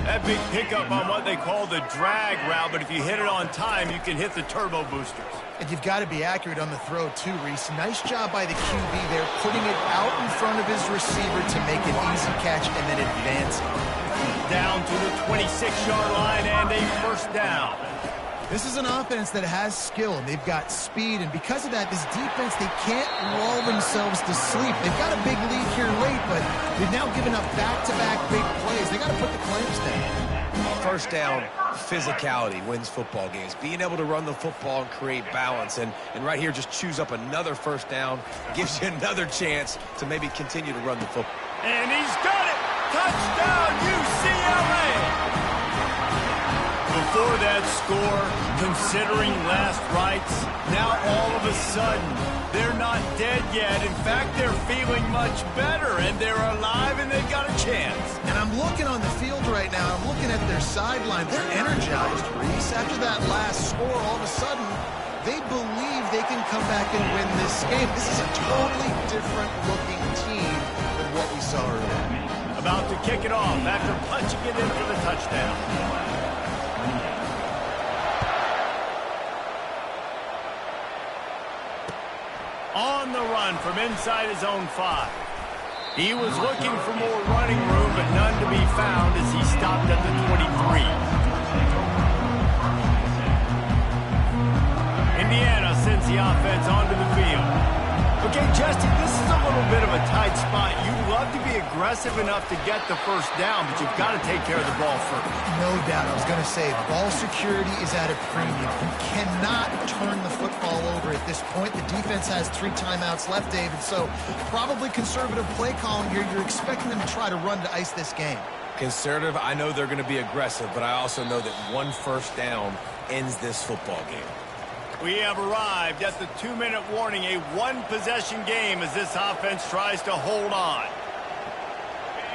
That big pickup on what they call the drag route, but if you hit it on time, you can hit the turbo boosters. And you've got to be accurate on the throw, too, Reese. Nice job by the QB there, putting it out in front of his receiver to make an easy catch and then advancing. Down to the 26-yard line and a first down. This is an offense that has skill, and they've got speed, and because of that, this defense, they can't lull themselves to sleep. They've got a big lead here late, but they've now given up back-to-back big plays. They got to put the clamps down. First down, physicality wins football games. Being able to run the football and create balance, and right here, just choose up another first down, gives you another chance to maybe continue to run the football. And he's got it! Touchdown, UCLA! Before that score, considering last rites, now all of a sudden, they're not dead yet. In fact, they're feeling much better, and they're alive, and they've got a chance. And I'm looking on the field right now. I'm looking at their sideline. They're energized, Reese. After that last score, all of a sudden, they believe they can come back and win this game. This is a totally different-looking team than what we saw earlier. About to kick it off after punching it in for the touchdown. On the run from inside his own 5. He was looking for more running room, but none to be found as he stopped at the 23. Indiana sends the offense onto the field. Okay, Justin, this is a little bit of a tight spot. You'd love to be aggressive enough to get the first down, but you've got to take care of the ball first. No doubt. I was going to say, ball security is at a premium. You cannot turn the football over at this point. The defense has 3 timeouts left, David, so probably conservative play calling here. You're expecting them to try to run to ice this game. Conservative, I know they're going to be aggressive, but I also know that one first down ends this football game. We have arrived at the 2-minute warning, a one-possession game as this offense tries to hold on.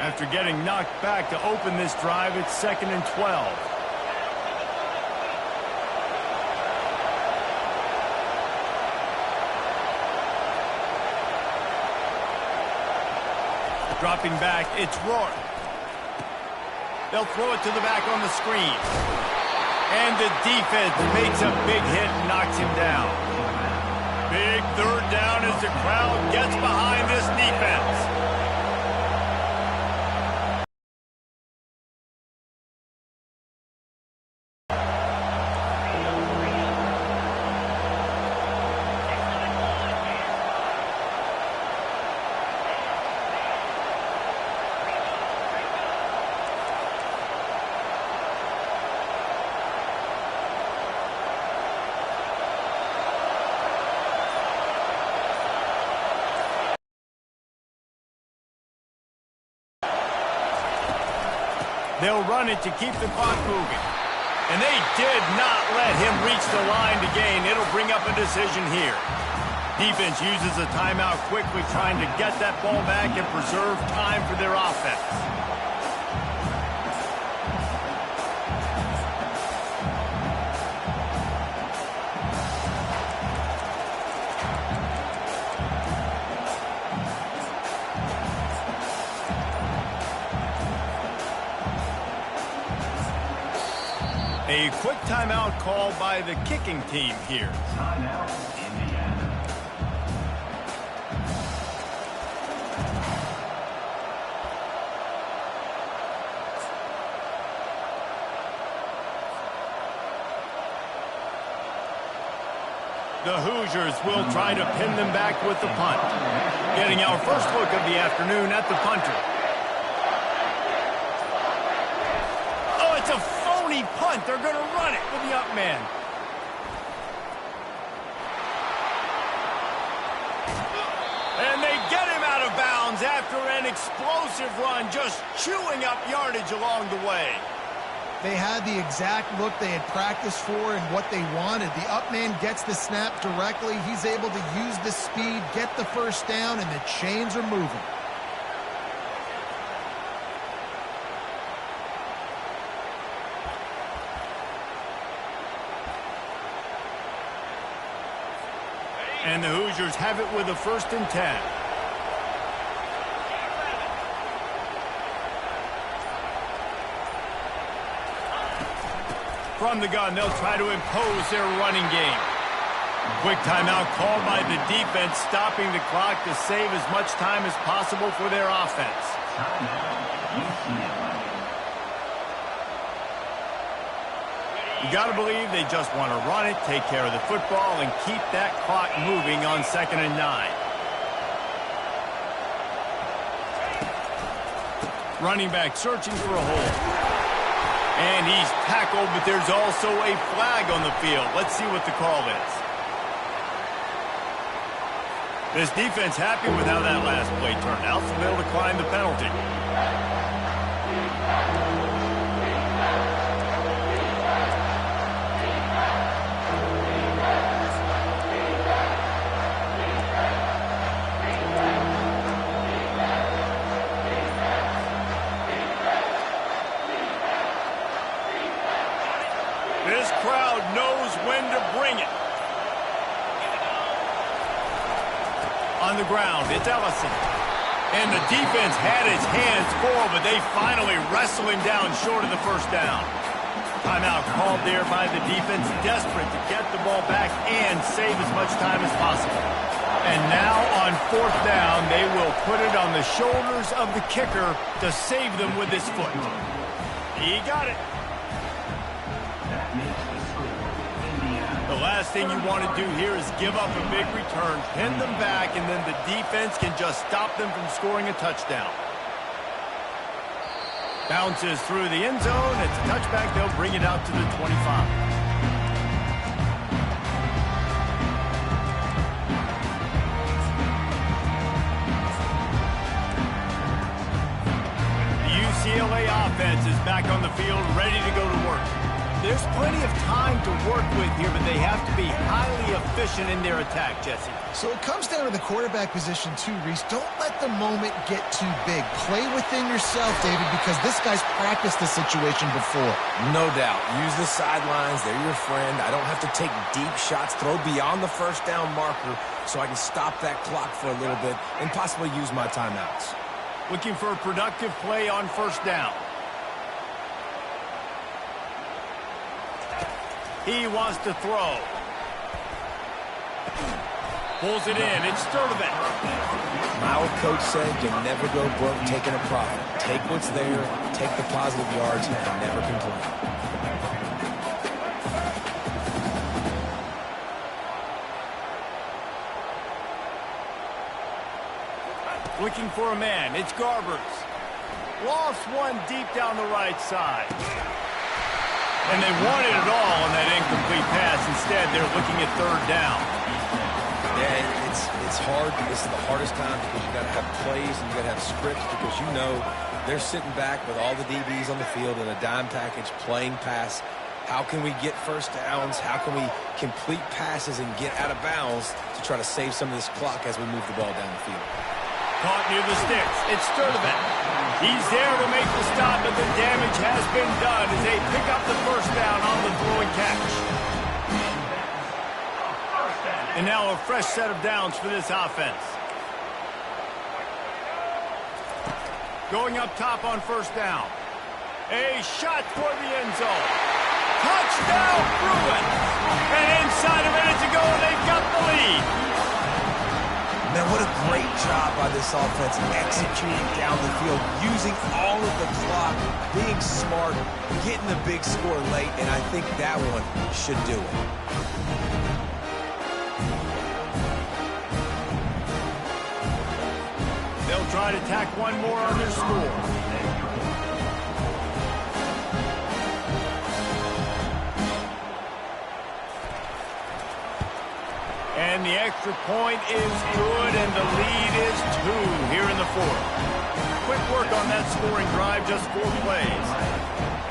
After getting knocked back to open this drive, it's 2nd and 12. Dropping back, it's Rourke. They'll throw it to the back on the screen. And the defense makes a big hit and knocks him down. Big third down as the crowd gets behind this defense. They'll run it to keep the clock moving. And they did not let him reach the line to gain. It'll bring up a decision here. Defense uses a timeout quickly, trying to get that ball back and preserve time for their offense. A quick timeout called by the kicking team here. Timeout, Indiana. The Hoosiers will try to pin them back with the punt. Getting our first look of the afternoon at the punter. Oh, it's a phony punt. They're going to run it with the up man. And they get him out of bounds after an explosive run, just chewing up yardage along the way. They had the exact look they had practiced for and what they wanted. The up man gets the snap directly. He's able to use the speed, get the first down, and the chains are moving. And the Hoosiers have it with a 1st and 10. From the gun, they'll try to impose their running game. Quick timeout called by the defense, stopping the clock to save as much time as possible for their offense. You got to believe they just want to run it, take care of the football, and keep that clock moving on 2nd and 9. Running back searching for a hole. And he's tackled, but there's also a flag on the field. Let's see what the call is. This defense happy with how that last play turned out, so they'll decline the penalty. This crowd knows when to bring it. On the ground, it's Ellison. And the defense had its hands full, but they finally wrestle him down short of the 1st down. Timeout called there by the defense, desperate to get the ball back and save as much time as possible. And now on 4th down, they will put it on the shoulders of the kicker to save them with his foot. He got it. The last thing you want to do here is give up a big return, pin them back, and then the defense can just stop them from scoring a touchdown. Bounces through the end zone. It's a touchback. They'll bring it out to the 25. The UCLA offense is back on the field, ready to go to work. There's plenty of time to work with here, but they have to be highly efficient in their attack, Jesse. So it comes down to the quarterback position too, Reese. Don't let the moment get too big. Play within yourself, David, because this guy's practiced the situation before. No doubt. Use the sidelines. They're your friend. I don't have to take deep shots, throw beyond the 1st down marker so I can stop that clock for a little bit and possibly use my timeouts. Looking for a productive play on 1st down. He wants to throw. Pulls it in. It's Sturdivant. My old coach said you never go broke taking a profit. Take what's there, take the positive yards, and never complain. Looking for a man. It's Garbers. Lost one deep down the right side. And they wanted it all on that incomplete pass. Instead, they're looking at third down. Yeah, it's hard. This is the hardest time because you got to have plays and you got to have scripts because you know they're sitting back with all the DBs on the field in a dime package playing pass. How can we get first downs? How can we complete passes and get out of bounds to try to save some of this clock as we move the ball down the field? Caught near the sticks. It's Sturdivant. He's there to make the stop, but the damage has been done as they pick up the first down on the throw and catch. And now a fresh set of downs for this offense. Going up top on first down. A shot toward the end zone. Touchdown, Bruins! And inside a minute to go, they've got the lead. Man, what a great job by this offense executing down the field, using all of the clock, being smart, getting the big score late, and I think that one should do it. They'll try to tack one more on their score. And the extra point is good, and the lead is 2 here in the fourth. Quick work on that scoring drive, just 4 plays.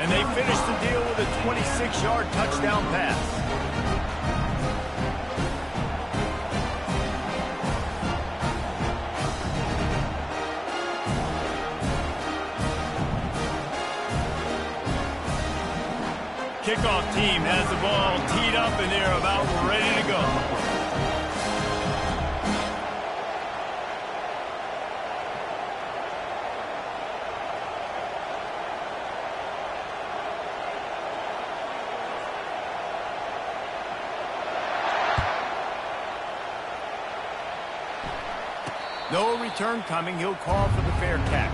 And they finish the deal with a 26-yard touchdown pass. Kickoff team has the ball teed up, and they're about ready to go. No return coming. He'll call for the fair catch.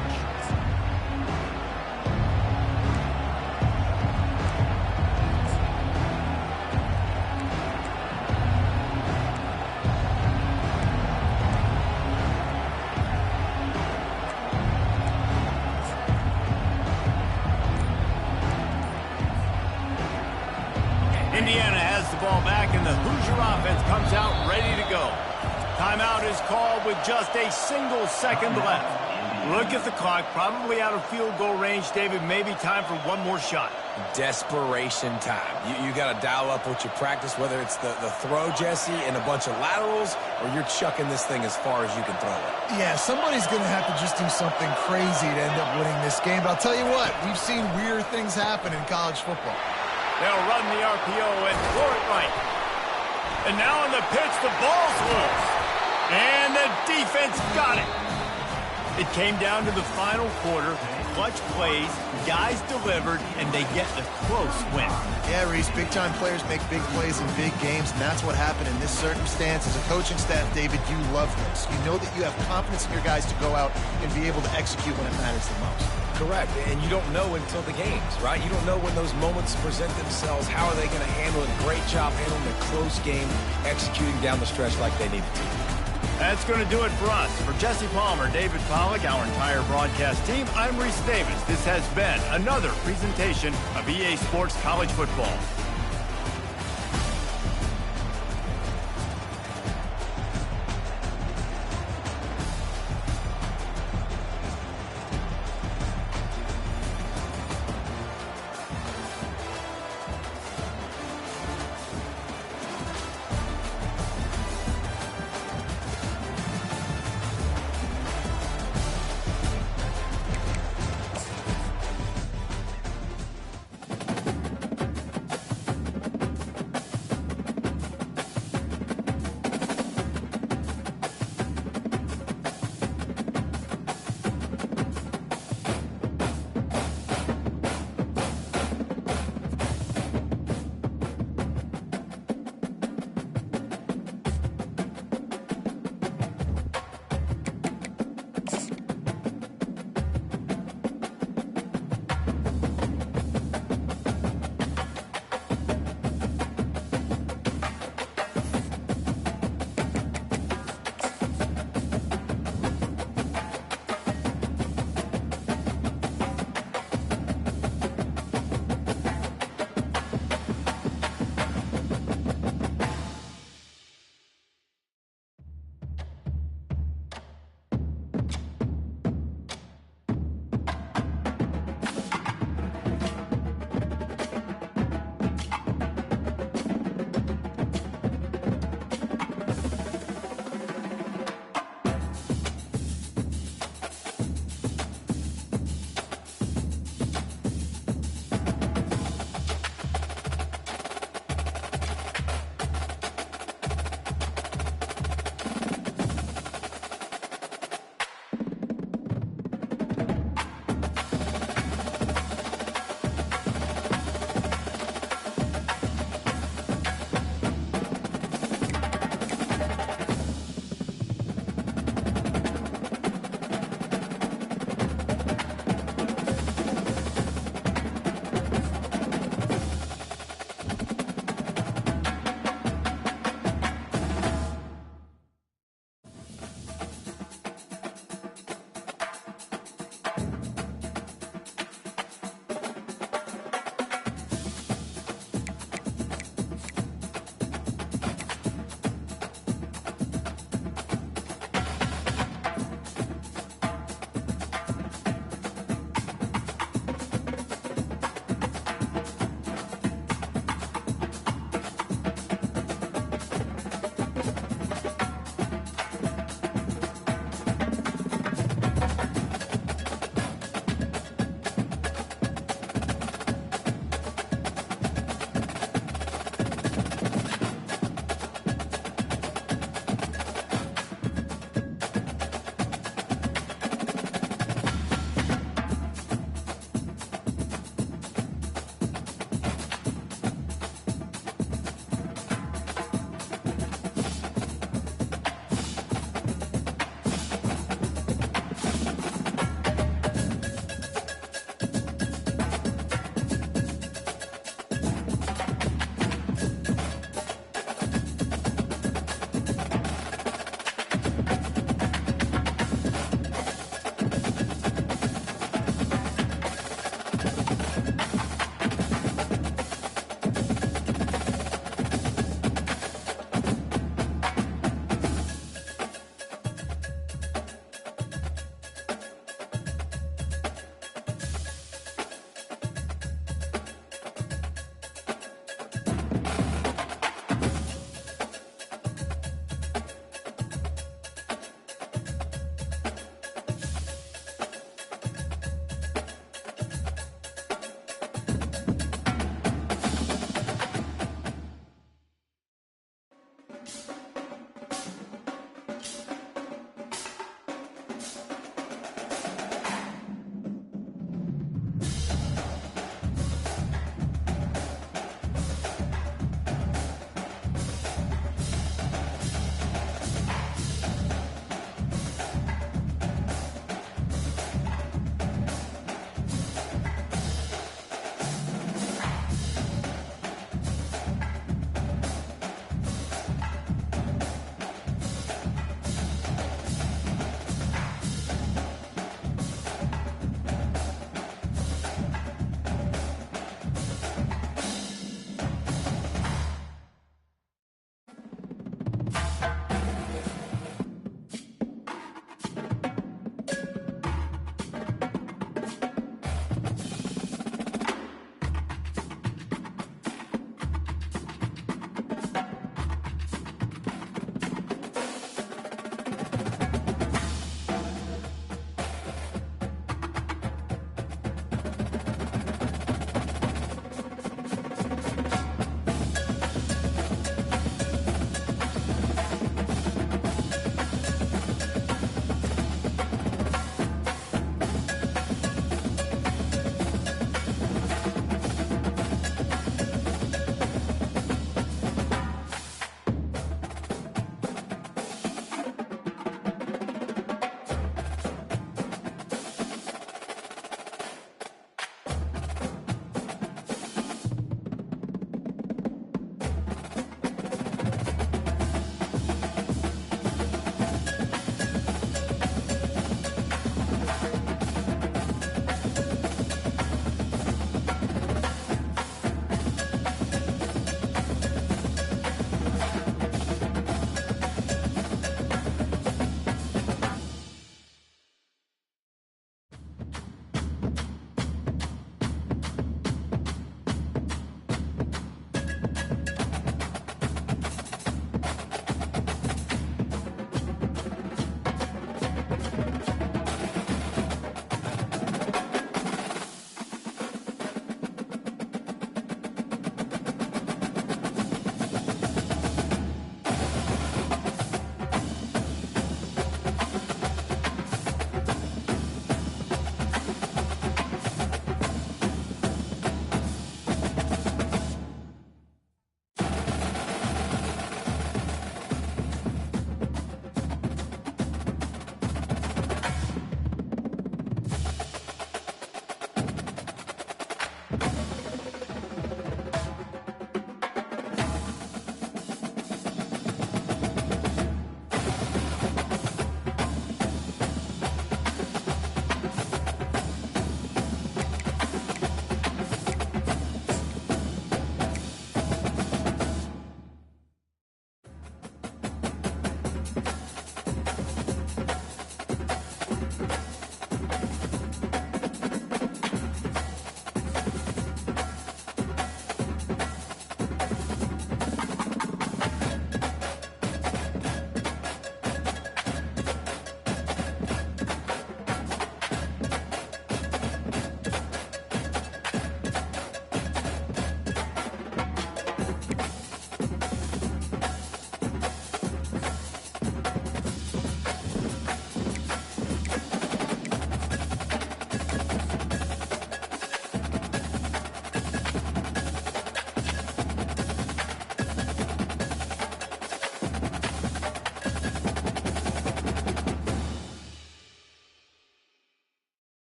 Indiana has the ball back, and the Hoosier offense comes out ready to go. Timeout is called with just a single second left. Look at the clock, probably out of field goal range, David. Maybe time for one more shot. Desperation time. You got to dial up what you practice, whether it's the throw, Jesse, and a bunch of laterals, or you're chucking this thing as far as you can throw it. Yeah, somebody's going to have to just do something crazy to end up winning this game. But I'll tell you what, we've seen weird things happen in college football. They'll run the RPO and throw it right. And now on the pitch, the ball's loose. And the defense got it. It came down to the final quarter. Clutch plays, guys delivered, and they get the close win. Yeah, Reese, big-time players make big plays in big games, and that's what happened in this circumstance. As a coaching staff, David, you love this. You know that you have confidence in your guys to go out and be able to execute when it matters the most. Correct, and you don't know until the games, right? You don't know when those moments present themselves. How are they going to handle it? Great job handling a close game, executing down the stretch like they needed to. That's going to do it for us. For Jesse Palmer, David Pollack, our entire broadcast team, I'm Reese Davis. This has been another presentation of EA Sports College Football.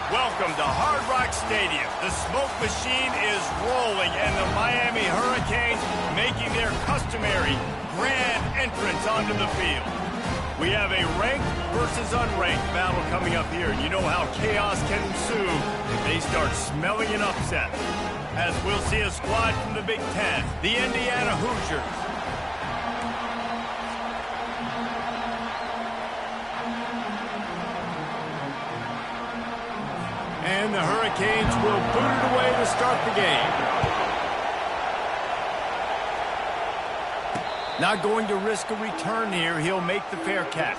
Welcome to Hard Rock Stadium. The smoke machine is rolling, and the Miami Hurricanes making their customary grand entrance onto the field. We have a ranked versus unranked battle coming up here, and you know how chaos can ensue if they start smelling an upset. As we'll see a squad from the Big Ten, the Indiana Hoosiers. And the Hurricanes will boot it away to start the game. Not going to risk a return here. He'll make the fair catch.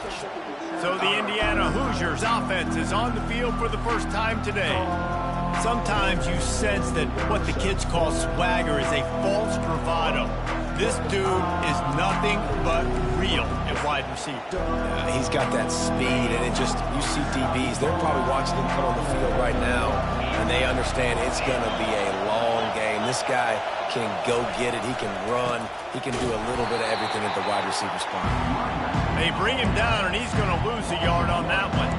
So the Indiana Hoosiers offense is on the field for the first time today. Sometimes you sense that what the kids call swagger is a false bravado. This dude is nothing but real at wide receiver. He's got that speed, and you see DBs, they're probably watching him come on the field right now, and they understand it's going to be a long game. This guy can go get it. He can run. He can do a little bit of everything at the wide receiver spot. They bring him down, and he's going to lose a yard on that one.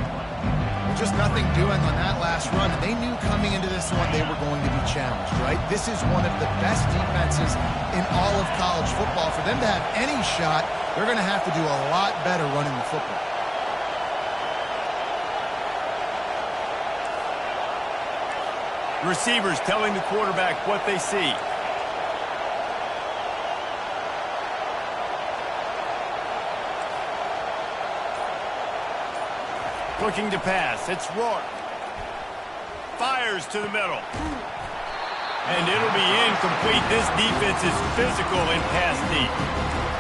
Just nothing doing on that last run. They knew coming into this one they were going to be challenged, right? This is one of the best defenses in all of college football. For them to have any shot, they're going to have to do a lot better running the football. Receivers telling the quarterback what they see. Looking to pass. It's Rourke. Fires to the middle. And it'll be incomplete. This defense is physical in pass deep.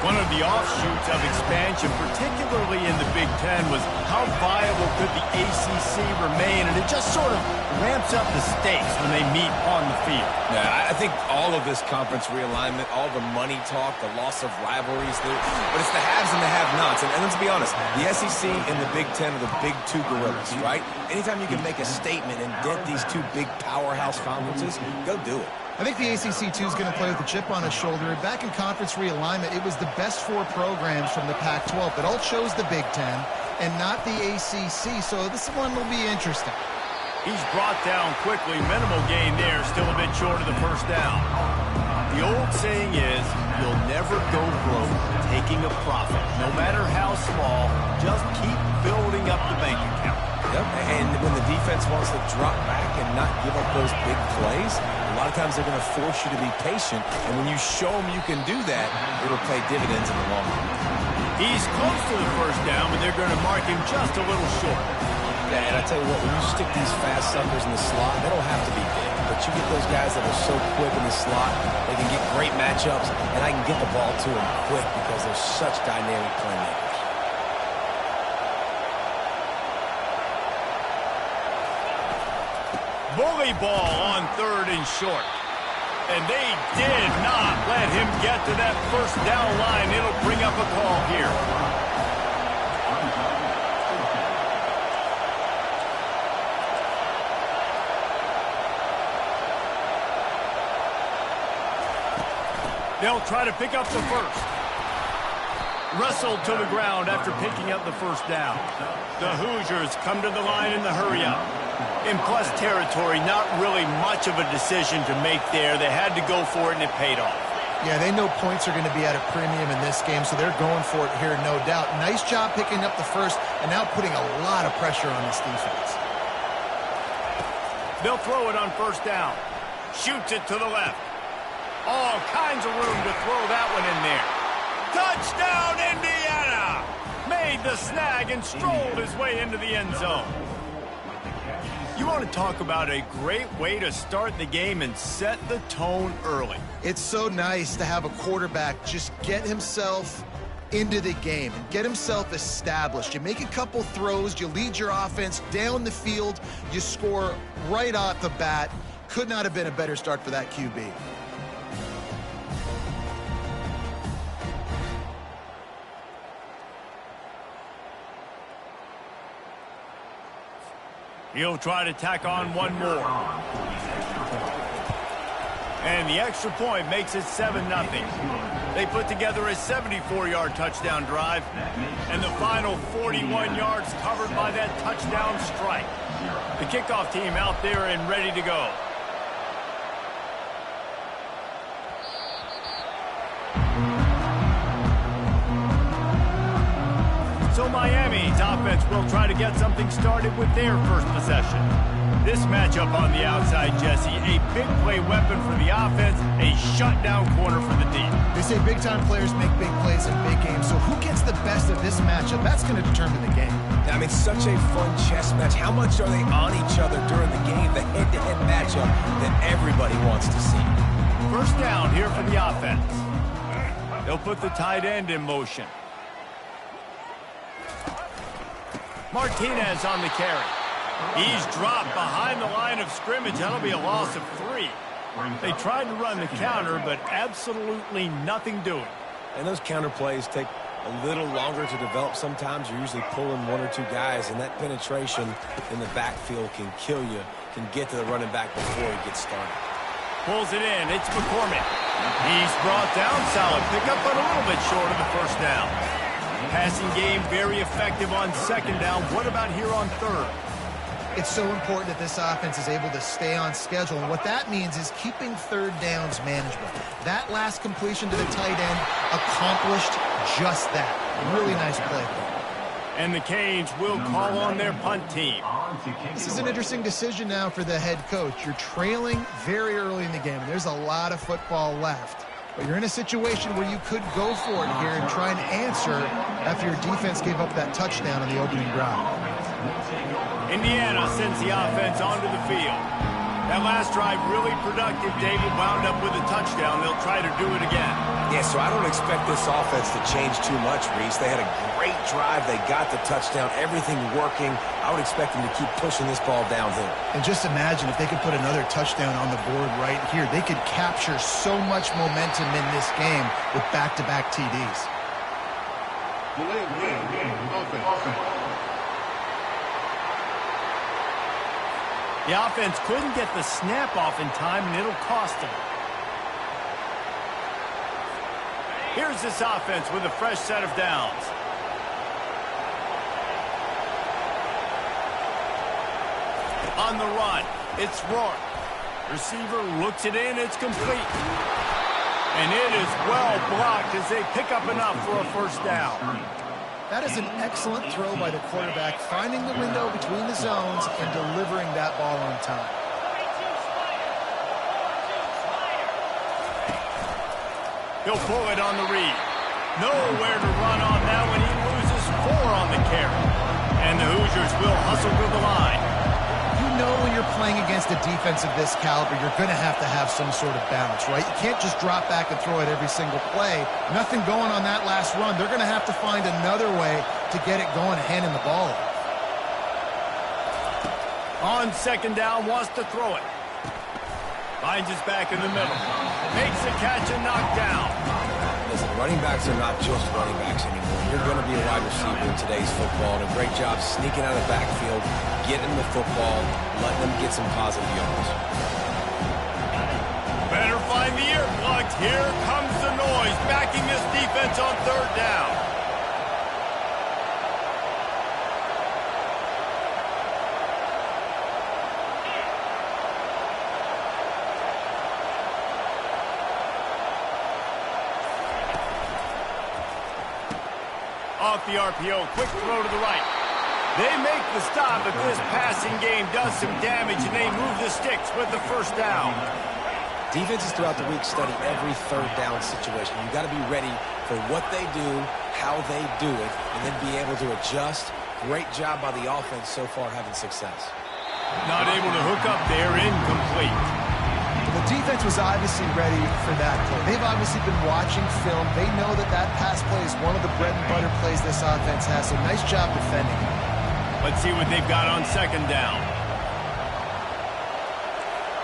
One of the offshoots of expansion, particularly in the Big Ten, was how viable could the ACC remain, and it just sort of ramps up the stakes when they meet on the field. Yeah, I think all of this conference realignment, all the money talk, the loss of rivalries, but it's the haves and the have-nots. And let's be honest, the SEC and the Big Ten are the big two gorillas, right? Anytime you can make a statement and dent these two big powerhouse conferences, go do it. I think the ACC, too, is going to play with a chip on its shoulder. Back in conference realignment, it was the best four programs from the Pac-12 that all chose the Big Ten and not the ACC, so this one will be interesting. He's brought down quickly. Minimal gain there, still a bit short of the first down. The old saying is, you'll never go broke taking a profit. No matter how small, just keep building up the bank account. Yep, and when the defense wants to drop back and not give up those big plays, a lot of times they're going to force you to be patient, and when you show them you can do that, it'll pay dividends in the long run. He's close to the first down, but they're going to mark him just a little short. Yeah, and I tell you what, when you stick these fast suckers in the slot, they don't have to be big, but you get those guys that are so quick in the slot, they can get great matchups, and I can get the ball to them quick because they're such dynamic playmakers. Bully ball on third and short. And they did not let him get to that first down line. It'll bring up a call here. They'll try to pick up the first. Wrestled to the ground after picking up the first down. The Hoosiers come to the line in the hurry-up. In plus territory, not really much of a decision to make there. They had to go for it, and it paid off. Yeah, they know points are going to be at a premium in this game, so they're going for it here, no doubt. Nice job picking up the first, and now putting a lot of pressure on this defense. They'll throw it on first down. Shoots it to the left. All kinds of room to throw that one in there. Touchdown, Indiana! Made the snag and strolled his way into the end zone. You want to talk about a great way to start the game and set the tone early. It's so nice to have a quarterback just get himself into the game and get himself established. You make a couple throws, you lead your offense down the field, you score right off the bat. Could not have been a better start for that QB. He'll try to tack on one more. And the extra point makes it 7-0. They put together a 74-yard touchdown drive, and the final 41 yards covered by that touchdown strike. The kickoff team out there and ready to go. So Miami's offense will try to get something started with their first possession. This matchup on the outside, Jesse, a big play weapon for the offense, a shutdown corner for the D. They say big-time players make big plays in big games, so who gets the best of this matchup? That's going to determine the game. I mean, such a fun chess match. How much are they on each other during the game, the head-to-head matchup that everybody wants to see? First down here for the offense. They'll put the tight end in motion. Martinez on the carry. He's dropped behind the line of scrimmage. That'll be a loss of 3. They tried to run the counter, but absolutely nothing doing. And those counter plays take a little longer to develop sometimes. You're usually pulling 1 or 2 guys, and that penetration in the backfield can kill you, can get to the running back before he gets started. Pulls it in. It's McCormick. He's brought down. Solid pickup, but a little bit short of the first down. Passing game very effective on second down. What about here on third? It's so important that this offense is able to stay on schedule, and what that means is keeping third downs manageable. That last completion to the tight end accomplished just that. Really nice play. And the Canes will call on their punt team. This is an interesting decision now for the head coach. You're trailing very early in the game. There's a lot of football left. But you're in a situation where you could go for it here and try and answer after your defense gave up that touchdown on the opening drive. Indiana sends the offense onto the field. That last drive really productive. David wound up with a touchdown. They'll try to do it again. Yeah, so I don't expect this offense to change too much, Reese. They had a great drive. They got the touchdown. Everything working. I would expect them to keep pushing this ball downhill. And just imagine if they could put another touchdown on the board right here. They could capture so much momentum in this game with back-to-back TDs. The offense couldn't get the snap off in time, and it'll cost them. Here's this offense with a fresh set of downs. On the run, it's Rourke. Receiver looks it in, it's complete. And it is well blocked as they pick up enough for a first down. That is an excellent throw by the quarterback, finding the window between the zones and delivering that ball on time. He'll pull it on the read. Nowhere to run on that one. He loses 4 on the carry. And the Hoosiers will hustle to the line. You know when you're playing against a defense of this caliber, you're going to have some sort of balance, right? You can't just drop back and throw it every single play. Nothing going on that last run. They're going to have to find another way to get it going and handing the ball off. On second down, wants to throw it. Finds his back in the middle. Makes the catch and knocked down. Listen, running backs are not just running backs anymore. You're going to be a wide receiver in today's football, and a great job sneaking out of the backfield, getting the football, letting them get some positive yards. Better find the earplugs. Here comes the noise, backing this defense on third down. Off the RPO, quick throw to the right. They make the stop, but this passing game does some damage, and they move the sticks with the first down. Defenses throughout the week study every third down situation. You've got to be ready for what they do, how they do it, and then be able to adjust. Great job by the offense so far having success. Not able to hook up there, incomplete. The defense was obviously ready for that play. They've obviously been watching film. They know that that pass play is one of the bread and butter plays this offense has, so nice job defending. Let's see what they've got on second down.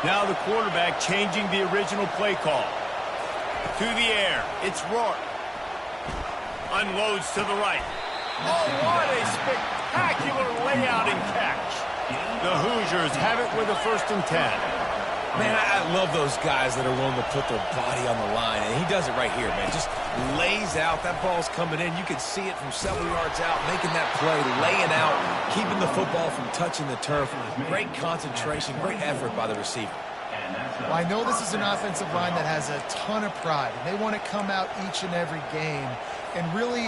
Now the quarterback changing the original play call. To the air, it's Rourke. Unloads to the right. Oh, what a spectacular layout and catch. The Hoosiers have it with a 1st and 10. Man, I love those guys that are willing to put their body on the line, and he does it right here, man. Just lays out. That ball's coming in. You can see it from several yards out, making that play, laying out, keeping the football from touching the turf. Great concentration, great effort by the receiver. Well, I know this is an offensive line that has a ton of pride, and they want to come out each and every game and really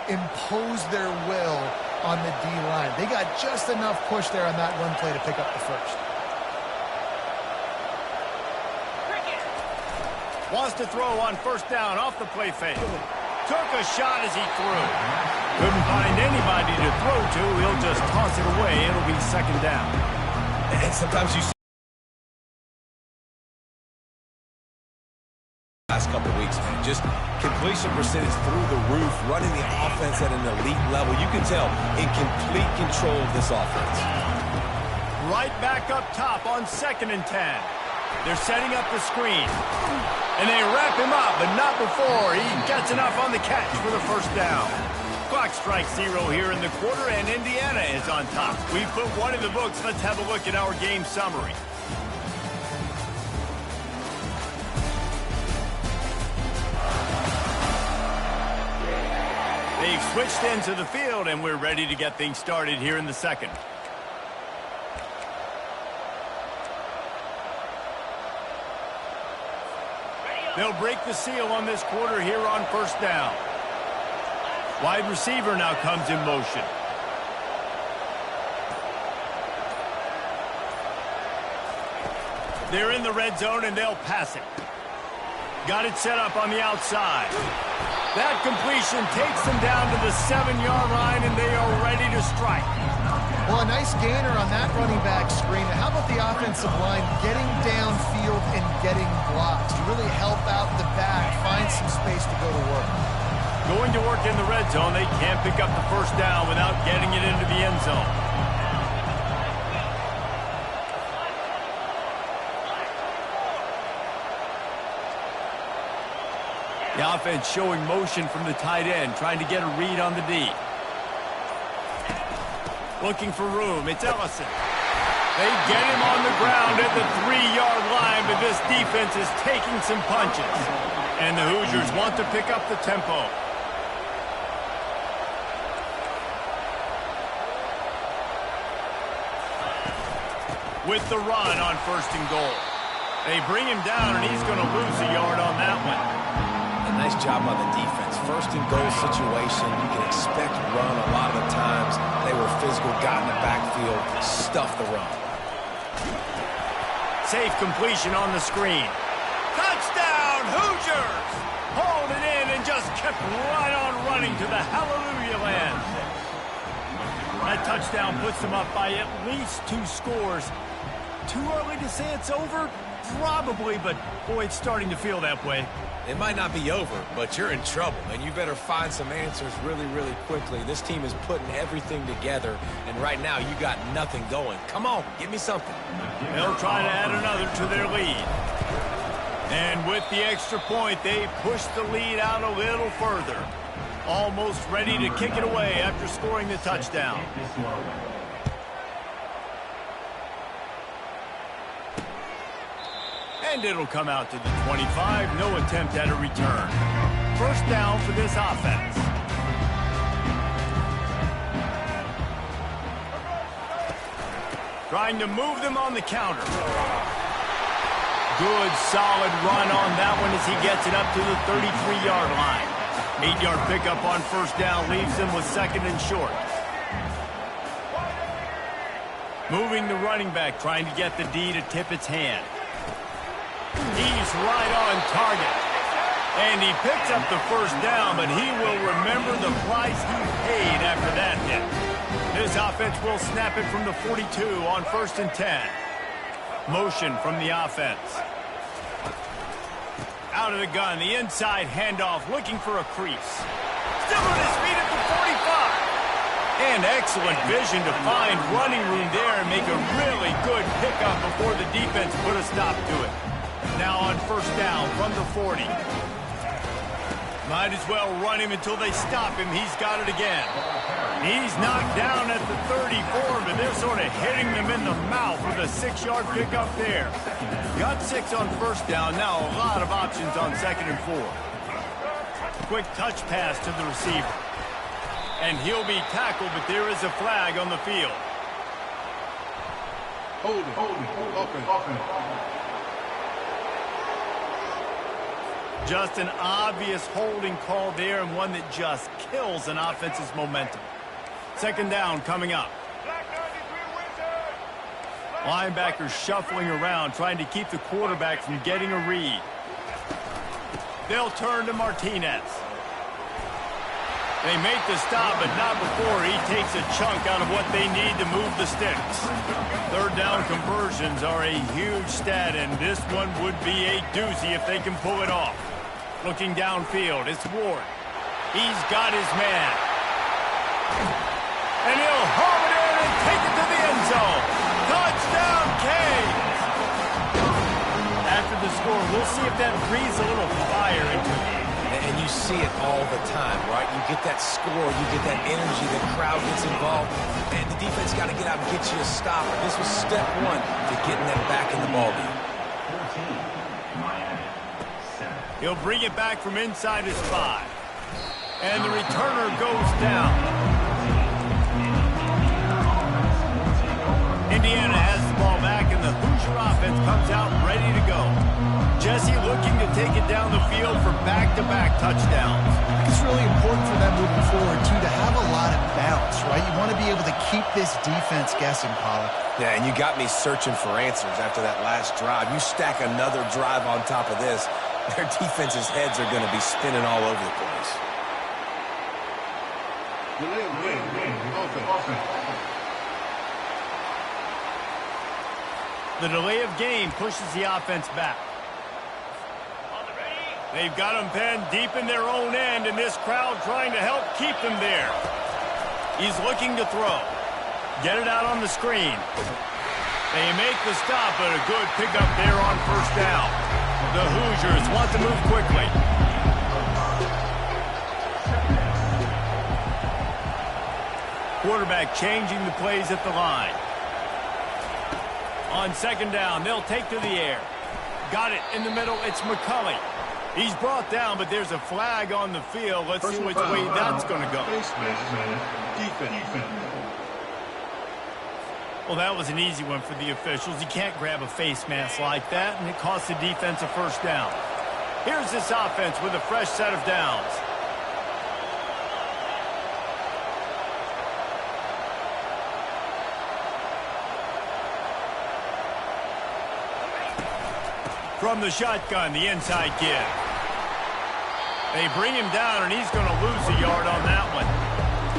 impose their will on the D-line. They got just enough push there on that run play to pick up the first. Wants to throw on first down off the play fake. Took a shot as he threw. Couldn't find anybody to throw to. He'll just toss it away. It'll be second down. And sometimes you see last couple of weeks, man, just completion percentage through the roof, running the offense at an elite level. You can tell in complete control of this offense. Right back up top on 2nd and 10. They're setting up the screen. And they wrap him up, but not before he gets enough on the catch for the first down. Clock strikes 0 here in the quarter, and Indiana is on top. We put one in the books. Let's have a look at our game summary. They've switched into the field, and we're ready to get things started here in the second. They'll break the seal on this quarter here on first down. Wide receiver now comes in motion. They're in the red zone, and they'll pass it. Got it set up on the outside. That completion takes them down to the 7-yard line, and they are ready to strike. Well, a nice gainer on that running back screen. How about the offensive line getting downfield and getting blocked to really help out the back, find some space to go to work? Going to work in the red zone, they can't pick up the first down without getting it into the end zone. The offense showing motion from the tight end, trying to get a read on the D. Looking for room. It's Ellison. They get him on the ground at the 3-yard line, but this defense is taking some punches. And the Hoosiers want to pick up the tempo. With the run on 1st and goal. They bring him down, and he's going to lose a yard on that one. Nice job by the defense. 1st and goal situation. You can expect run a lot of the times. They were physical, got in the backfield, stuffed the run. Safe completion on the screen. Touchdown, Hoosiers! Hauled it in and just kept right on running to the hallelujah land. That touchdown puts them up by at least 2 scores. Too early to say it's over? Probably, but boy, it's starting to feel that way. It might not be over, but you're in trouble, and you better find some answers really, really quickly. This team is putting everything together, and right now you got nothing going. Come on, give me something. They'll try to add another to their lead. And with the extra point, they push the lead out a little further. Almost ready to kick it away after scoring the touchdown. And it'll come out to the 25. No attempt at a return. First down for this offense. Trying to move them on the counter. Good, solid run on that one as he gets it up to the 33-yard line. 8-yard pickup on first down leaves him with 2nd and short. Moving the running back, trying to get the D to tip its hand. He's right on target. And he picks up the first down, but he will remember the price he paid after that hit. This offense will snap it from the 42 on 1st and 10. Motion from the offense. Out of the gun, the inside handoff, looking for a crease. Still on his feet at the 45. And excellent vision to find running room there and make a really good pickup before the defense put a stop to it. Now on first down from the 40. Might as well run him until they stop him. He's got it again. He's knocked down at the 34, but they're sort of hitting him in the mouth with a 6-yard pickup there. Got 6 on first down. Now a lot of options on 2nd and 4. quick touch pass to the receiver. And he'll be tackled, but there is a flag on the field. Hold it. Just an obvious holding call there, and one that just kills an offense's momentum. Second down coming up. Linebackers shuffling around, trying to keep the quarterback from getting a read. They'll turn to Martinez. They make the stop, but not before he takes a chunk out of what they need to move the sticks. Third down conversions are a huge stat, and this one would be a doozy if they can pull it off. Looking downfield, it's Ward. He's got his man. And he'll haul it in and take it to the end zone. Touchdown, Canes! After the score, we'll see if that breathes a little fire into it. And you see it all the time, right? You get that score, you get that energy, the crowd gets involved, and the defense got to get out and get you a stop. This was step one to getting them back in the ballgame. He'll bring it back from inside his 5. And the returner goes down. Indiana has the ball back, and the Hoosier offense comes out ready to go. Jesse looking to take it down the field for back-to-back touchdowns. It's really important for them moving forward, too, to have a lot of bounce, right? You want to be able to keep this defense guessing, Pollack. Yeah, and you got me searching for answers after that last drive. You stack another drive on top of this, their defense's heads are going to be spinning all over the place. The delay of game pushes the offense back. They've got them penned deep in their own end, and this crowd trying to help keep them there. He's looking to throw. Get it out on the screen. They make the stop, but a good pickup there on first down. The Hoosiers want to move quickly. Quarterback changing the plays at the line. On second down, they'll take to the air. Got it in the middle. It's McCulley. He's brought down, but there's a flag on the field. Let's see which way that's going to go. Well, that was an easy one for the officials. You can't grab a face mask like that, and it costs the defense a first down. Here's this offense with a fresh set of downs. From the shotgun, the inside give. They bring him down, and he's going to lose a yard on that one.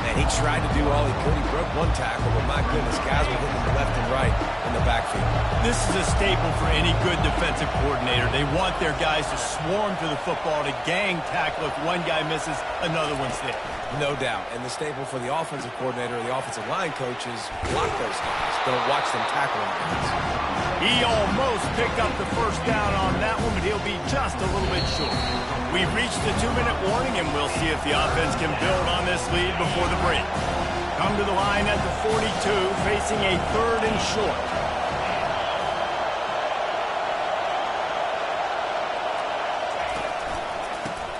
And he tried to do all he could. He broke one tackle, but my goodness, guys were hitting him left and right in the backfield. This is a staple for any good defensive coordinator. They want their guys to swarm to the football, to gang tackle. If one guy misses, another one's there. No doubt. And the staple for the offensive coordinator or the offensive line coaches, block those guys. Don't watch them tackle them. He almost picked up the first down on that one, but he'll be just a little bit short. We've reached the 2-minute warning, and we'll see if the offense can build on this lead before the break. Come to the line at the 42, facing a 3rd and short.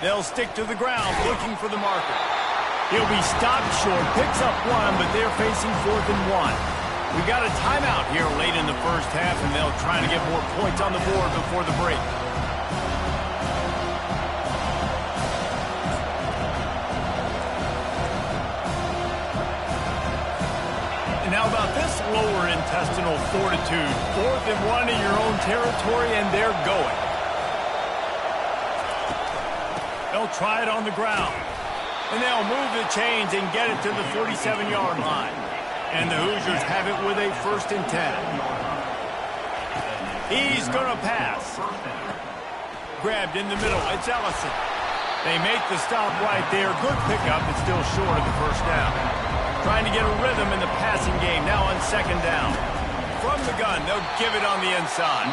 They'll stick to the ground, looking for the marker. He'll be stopped short, picks up 1, but they're facing 4th and 1. We've got a timeout here late in the first half, and they'll try to get more points on the board before the break. And how about this lower intestinal fortitude? 4th and 1 in your own territory, and they're going. They'll try it on the ground. And they'll move the chains and get it to the 47-yard line. And the Hoosiers have it with a 1st and 10. He's going to pass. Grabbed in the middle. It's Ellison. They make the stop right there. Good pickup, but still short of the first down. Trying to get a rhythm in the passing game now on second down. From the gun, they'll give it on the inside.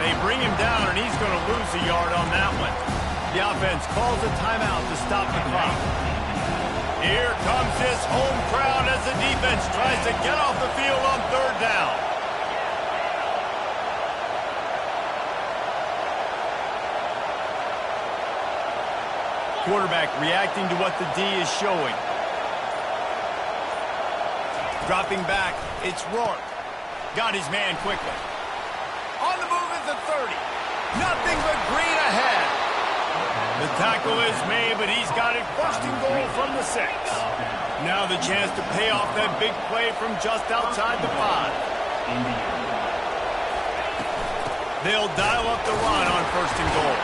They bring him down, and he's going to lose a yard on that one. The offense calls a timeout to stop the clock. Here comes this home crowd as the defense tries to get off the field on 3rd down. quarterback reacting to what the D is showing. Dropping back, it's Rourke. Got his man quickly. On the move is the 30. Nothing but green ahead. The tackle is made, but he's got it first and goal from the 6. Now the chance to pay off that big play from just outside the 5. They'll dial up the run on first and goal.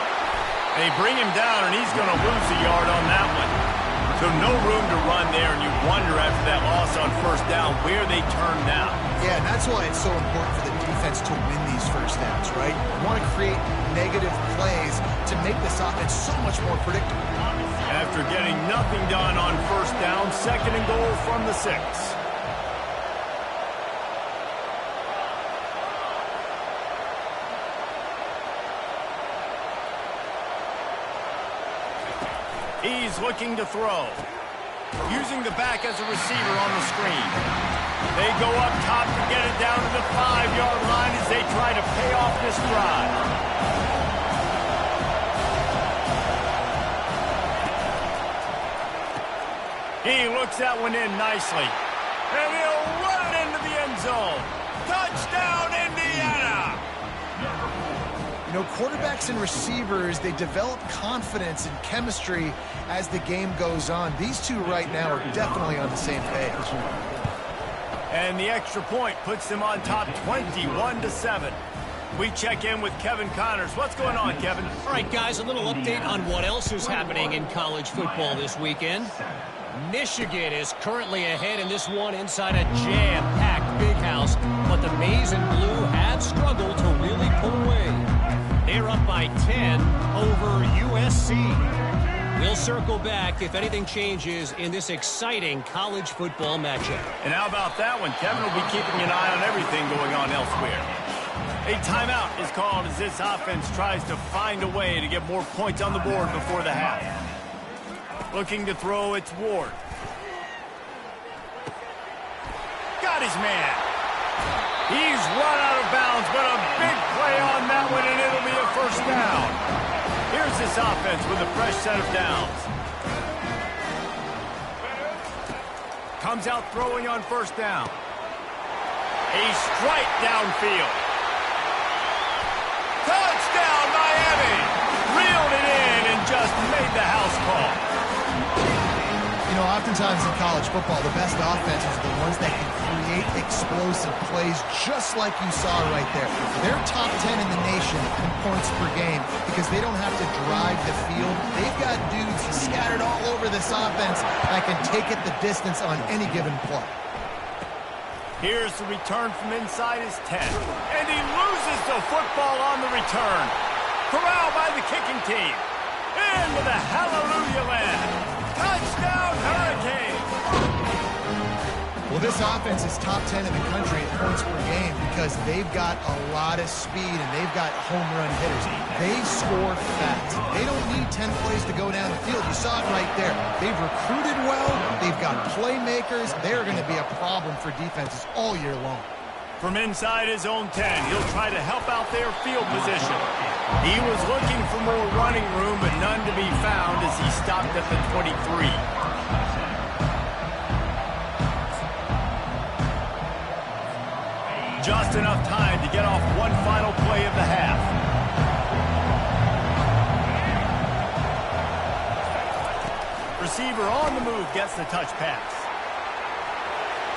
They bring him down, and he's going to lose a yard on that one. So no room to run there, and you wonder after that loss on first down where they turn now. Yeah, and that's why it's so important for the defense to win these first downs, right? You want to create negative plays to make this offense so much more predictable. After getting nothing done on first down, second and goal from the 6. He's looking to throw. Using the back as a receiver on the screen. They go up top to get it down to the 5-yard line as they try to pay off this drive. He looks that one in nicely. And he'll run it into the end zone. Touchdown, Indiana! You know, quarterbacks and receivers, they develop confidence and chemistry as the game goes on. These two right now are definitely on the same page. And the extra point puts them on top 21-7. We check in with Kevin Connors. What's going on, Kevin? All right, guys, a little update on what else is happening in college football this weekend. Michigan is currently ahead in this one inside a jam-packed big house, but the Maize and Blue have struggled to really pull away. They're up by 10 over USC. We'll circle back if anything changes in this exciting college football matchup. And how about that one? Kevin will be keeping an eye on everything going on elsewhere. A timeout is called as this offense tries to find a way to get more points on the board before the half. Looking to throw, it's Ward. Got his man. He's run out of bounds, but a big play on that one, and it'll be a first down. Here's this offense with a fresh set of downs. Comes out throwing on first down. A strike downfield. Touchdown, Miami! Reeled it in and just made the house call. You know, oftentimes in college football, the best offenses are the ones that can create explosive plays just like you saw right there. They're top 10 in the nation in points per game because they don't have to drive the field. They've got dudes scattered all over this offense that can take it the distance on any given play. Here's the return from inside his 10. And he loses the football on the return. Corralled by the kicking team. Into the hallelujah land. Touchdown, Hurricanes! Well, this offense is top 10 in the country in points per game because they've got a lot of speed and they've got home run hitters. They score fast. They don't need 10 plays to go down the field. You saw it right there. They've recruited well. They've got playmakers. They're going to be a problem for defenses all year long. From inside his own 10, he'll try to help out their field position. He was looking for more running room, but none to be found as he stopped at the 23. Just enough time to get off one final play of the half. Receiver on the move gets the touch pass.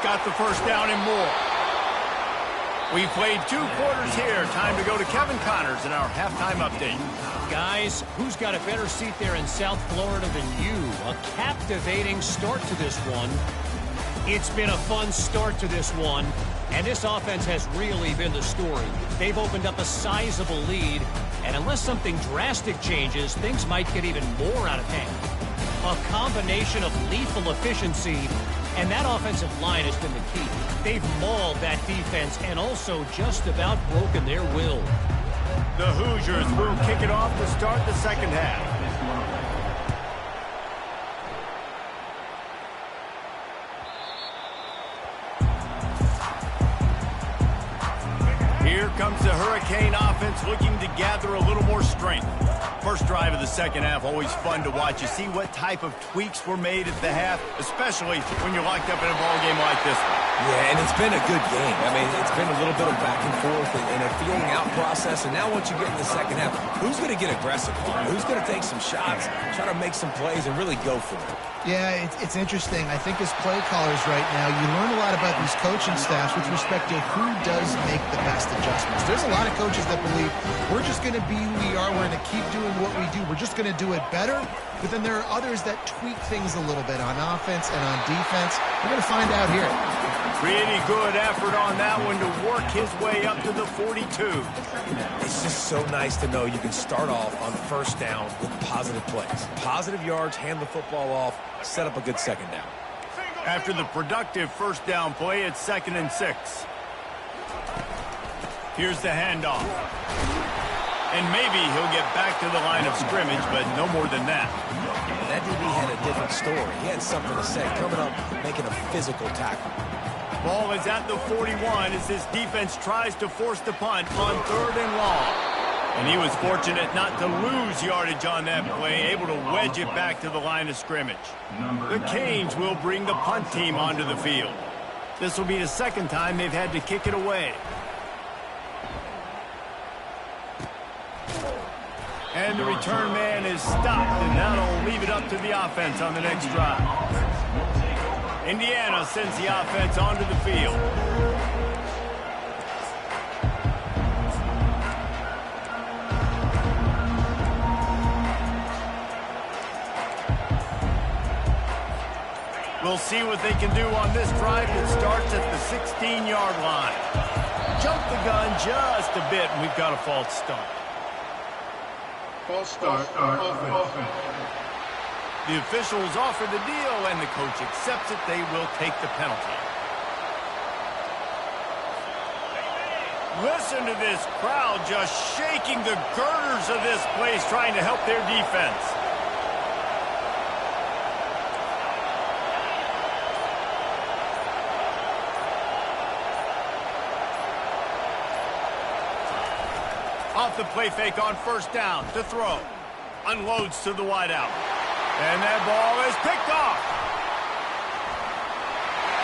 Got the first down and more. We've played 2 quarters here. Time to go to Kevin Connors in our halftime update. Guys, who's got a better seat there in South Florida than you? A captivating start to this one. It's been a fun start to this one, and this offense has really been the story. They've opened up a sizable lead, and unless something drastic changes, things might get even more out of hand. A combination of lethal efficiency, and that offensive line has been the key. They've mauled that defense and also just about broken their will. The Hoosiers will kick it off to start the second half. Here comes the Hurricane offense looking to gather a little more strength. First drive of the second half, always fun to watch. You see what type of tweaks were made at the half, especially when you're locked up in a ball game like this one. Yeah, and it's been a good game. I mean, it's been a little bit of back and forth and a feeling out process. And now once you get in the second half, who's going to get aggressive? Who's going to take some shots, try to make some plays, and really go for it? Yeah, it's interesting. I think as play callers right now, you learn a lot about these coaching staffs with respect to who does make the best adjustments. There's a lot of coaches that believe we're just going to be who we are. We're going to keep doing what we do. We're just going to do it better. But then there are others that tweak things a little bit on offense and on defense. We're going to find out here. Pretty good effort on that one to work his way up to the 42. It's just so nice to know you can start off on first down with positive plays. Positive yards, hand the football off, set up a good second down. After the productive first down play, it's 2nd and 6. Here's the handoff. And maybe he'll get back to the line of scrimmage, but no more than that. That DB had a different story. He had something to say, coming up, making a physical tackle. Ball is at the 41 as this defense tries to force the punt on 3rd and long. And he was fortunate not to lose yardage on that play, able to wedge it back to the line of scrimmage. The Canes will bring the punt team onto the field. This will be the second time they've had to kick it away. And the return man is stopped, and that'll leave it up to the offense on the next drive. Indiana sends the offense onto the field. We'll see what they can do on this drive that starts at the 16-yard line. Jump the gun just a bit, and we've got a false start. False start. Offense. The officials offer the deal, and the coach accepts it. They will take the penalty. Listen to this crowd just shaking the girders of this place, trying to help their defense. Off the play fake on first down to throw. Unloads to the wideout. And that ball is picked off.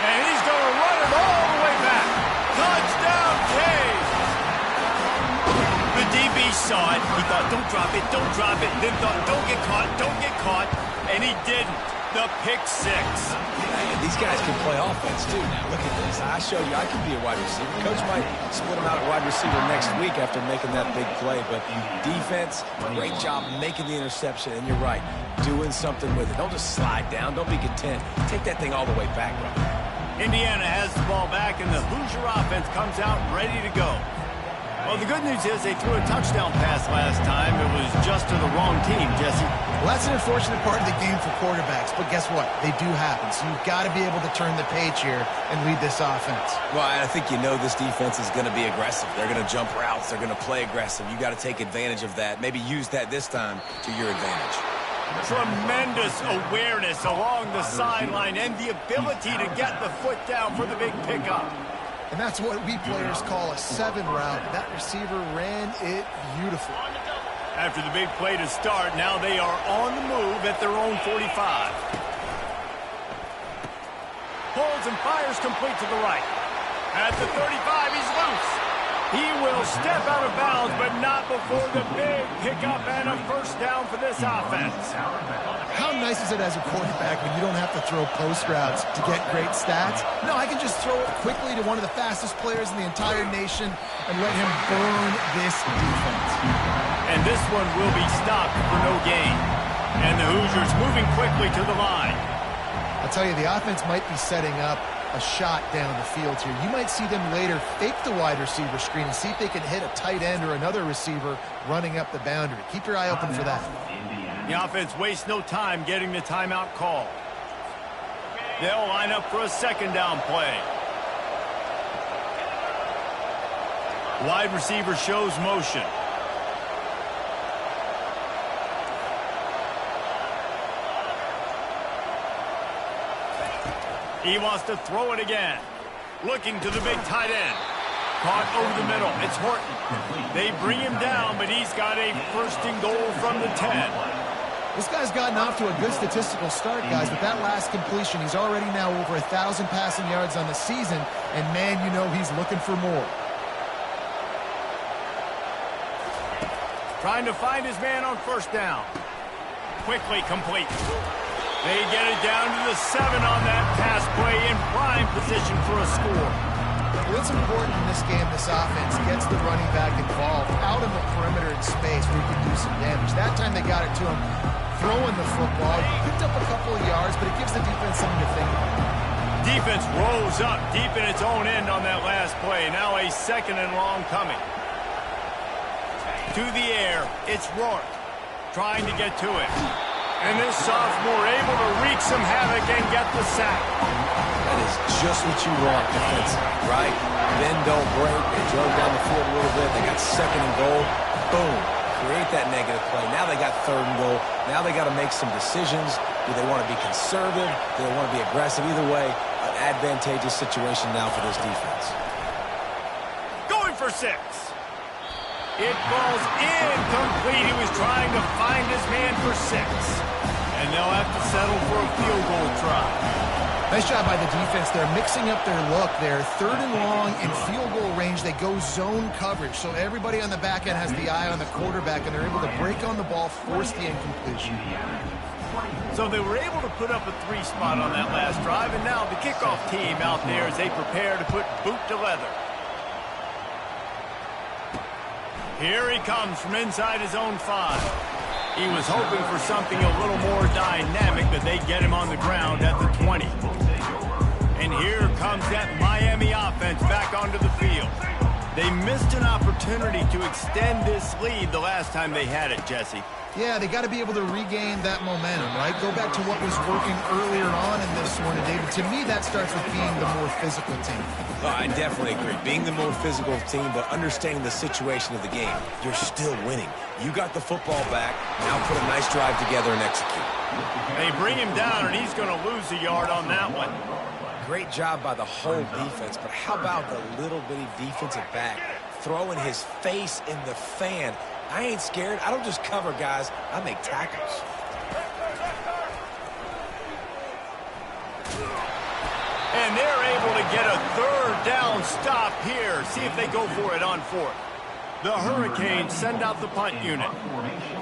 And he's going to run it all the way back. Touchdown, Canes. The DB saw it. He thought, don't drop it, don't drop it. Then thought, don't get caught, don't get caught. And he didn't. The pick six. And these guys can play offense, too. Now, look at this. I show you I can be a wide receiver. Coach might split him out at wide receiver next week after making that big play. But defense, great job making the interception. And you're right, doing something with it. Don't just slide down. Don't be content. Take that thing all the way back, bro. Indiana has the ball back, and the Hoosier offense comes out ready to go. Well, the good news is they threw a touchdown pass last time. It was just to the wrong team, Jesse. Well, that's an unfortunate part of the game for quarterbacks, but guess what? They do happen, so you've got to be able to turn the page here and lead this offense. Well, I think you know this defense is going to be aggressive. They're going to jump routes. They're going to play aggressive. You got to take advantage of that. Maybe use that this time to your advantage. Tremendous awareness along the sideline and the ability to get the foot down for the big pickup. And that's what we players call a 7 route. That receiver ran it beautiful. After the big play to start, now they are on the move at their own 45. Pulls and fires complete to the right. At the 35, he's loose. He will step out of bounds, but not before the big pickup and a first down for this offense. How nice is it as a quarterback when you don't have to throw post routes to get great stats? No, I can just throw it quickly to one of the fastest players in the entire nation and let him burn this defense. And this one will be stopped for no gain. And the Hoosiers moving quickly to the line. I'll tell you, the offense might be setting up a shot down the field here. You might see them later fake the wide receiver screen and see if they can hit a tight end or another receiver running up the boundary. Keep your eye open for that. The offense wastes no time getting the timeout call. They'll line up for a second down play. Wide receiver shows motion. He wants to throw it again. Looking to the big tight end. Caught over the middle. It's Horton. They bring him down, but he's got a first and goal from the 10. This guy's gotten off to a good statistical start, guys. With that last completion, he's already now over 1,000 passing yards on the season, and man, you know he's looking for more. Trying to find his man on first down. Quickly complete. They get it down to the 7 on that pass play in prime position for a score. Well, it's important in this game, this offense gets the running back involved out in the perimeter in space where he can do some damage. That time they got it to him throwing the football. He picked up a couple of yards, but it gives the defense something to think about. Defense rolls up deep in its own end on that last play. Now a second and long coming. To the air, it's Rourke trying to get to it. And this sophomore able to wreak some havoc and get the sack. That is just what you want defensively, right? Bend, don't break. They drove down the field a little bit. They got second and goal. Boom. Create that negative play. Now they got third and goal. Now they got to make some decisions. Do they want to be conservative? Do they want to be aggressive? Either way, an advantageous situation now for this defense. Going for 6. It falls incomplete. He was trying to find his man for 6. And they'll have to settle for a field goal try. Nice job by the defense. They're mixing up their look. They're third and long in field goal range. They go zone coverage. So everybody on the back end has the eye on the quarterback, and they're able to break on the ball, force the incompletion. So they were able to put up a 3 spot on that last drive, and now the kickoff team out there as they prepare to put boot to leather. Here he comes from inside his own 5. He was hoping for something a little more dynamic, but they get him on the ground at the 20. And here comes that Miami offense back onto the field. They missed an opportunity to extend this lead the last time they had it, Jesse. Yeah, they got to be able to regain that momentum, right? Go back to what was working earlier on in this one, and David, to me, that starts with being the more physical team. Oh, I definitely agree. Being the more physical team, but understanding the situation of the game. You're still winning. You got the football back. Now put a nice drive together and execute. They bring him down, and he's going to lose a yard on that one. Great job by the whole defense, but how about the little bitty defensive back throwing his face in the fan? I ain't scared. I don't just cover guys. I make tackles. And they're able to get a third down stop here. See if they go for it on 4th. The Hurricanes send out the punt unit.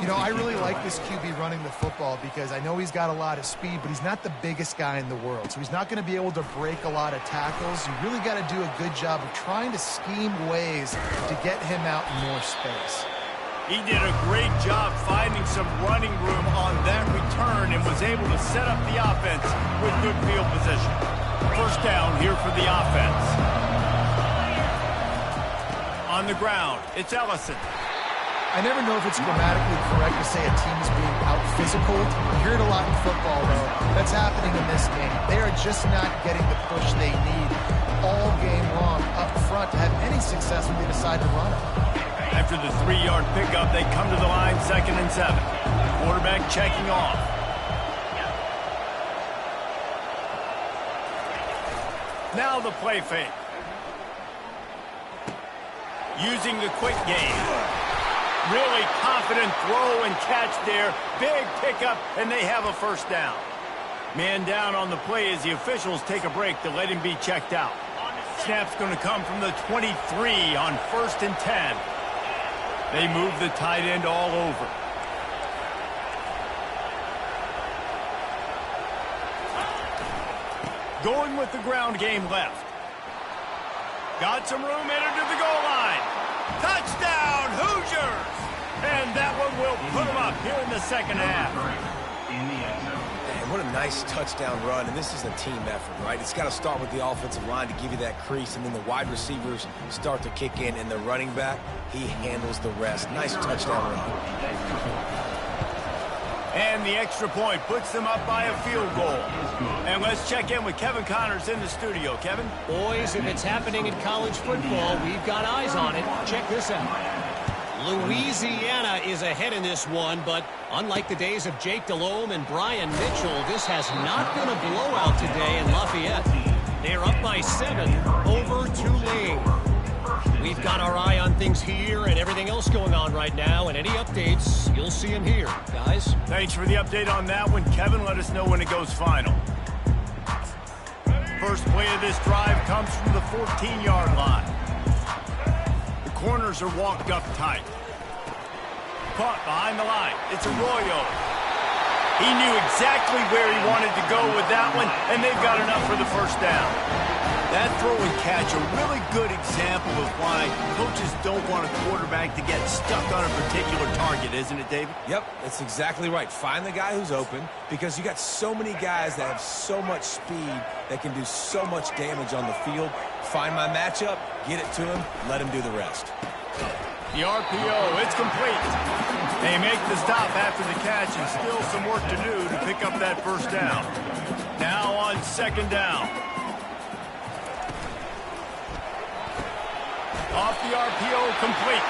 You know, I really like this QB running the football because I know he's got a lot of speed, but he's not the biggest guy in the world. So he's not going to be able to break a lot of tackles. You really got to do a good job of trying to scheme ways to get him out in more space. He did a great job finding some running room on that return and was able to set up the offense with good field position. First down here for the offense. On the ground, it's Ellison. I never know if it's grammatically correct to say a team is being out-physical. You hear it a lot in football, though. That's happening in this game. They are just not getting the push they need all game long up front to have any success when they decide to run it. After the 3-yard pickup, they come to the line, 2nd and 7. Quarterback checking off. Now the play fake. Using the quick game. Really confident throw and catch there. Big pickup, and they have a first down. Man down on the play as the officials take a break to let him be checked out. Snap's going to come from the 23 on 1st and 10. They move the tight end all over. Going with the ground game left. Got some room, entered to the goal line. Touchdown, Hoosiers! And that one will put them up here in the second half. Man, what a nice touchdown run, and this is a team effort, right? It's got to start with the offensive line to give you that crease, and then the wide receivers start to kick in, and the running back, he handles the rest. Nice touchdown run. And the extra point puts them up by a field goal. And let's check in with Kevin Connors in the studio. Kevin? Boys, if it's happening in college football, we've got eyes on it. Check this out. Louisiana is ahead in this one, but unlike the days of Jake Delhomme and Brian Mitchell, this has not been a blowout today in Lafayette. They're up by 7 over Tulane. else going on right now, and any updates, you'll see them here. Guys? Thanks for the update on that one, Kevin. Let us know when it goes final. First play of this drive comes from the 14-yard line. The corners are walked up tight. Caught behind the line. It's Arroyo. He knew exactly where he wanted to go with that one, and they've got enough for the first down. That throw and catch, a really good example of why coaches don't want a quarterback to get stuck on a particular target, isn't it, David? Yep, that's exactly right. Find the guy who's open, because you got so many guys that have so much speed that can do so much damage on the field. Find my matchup, get it to him, let him do the rest. The RPO, it's complete. They make the stop after the catch, and still some work to do to pick up that first down. Now on second down. Off the RPO, complete.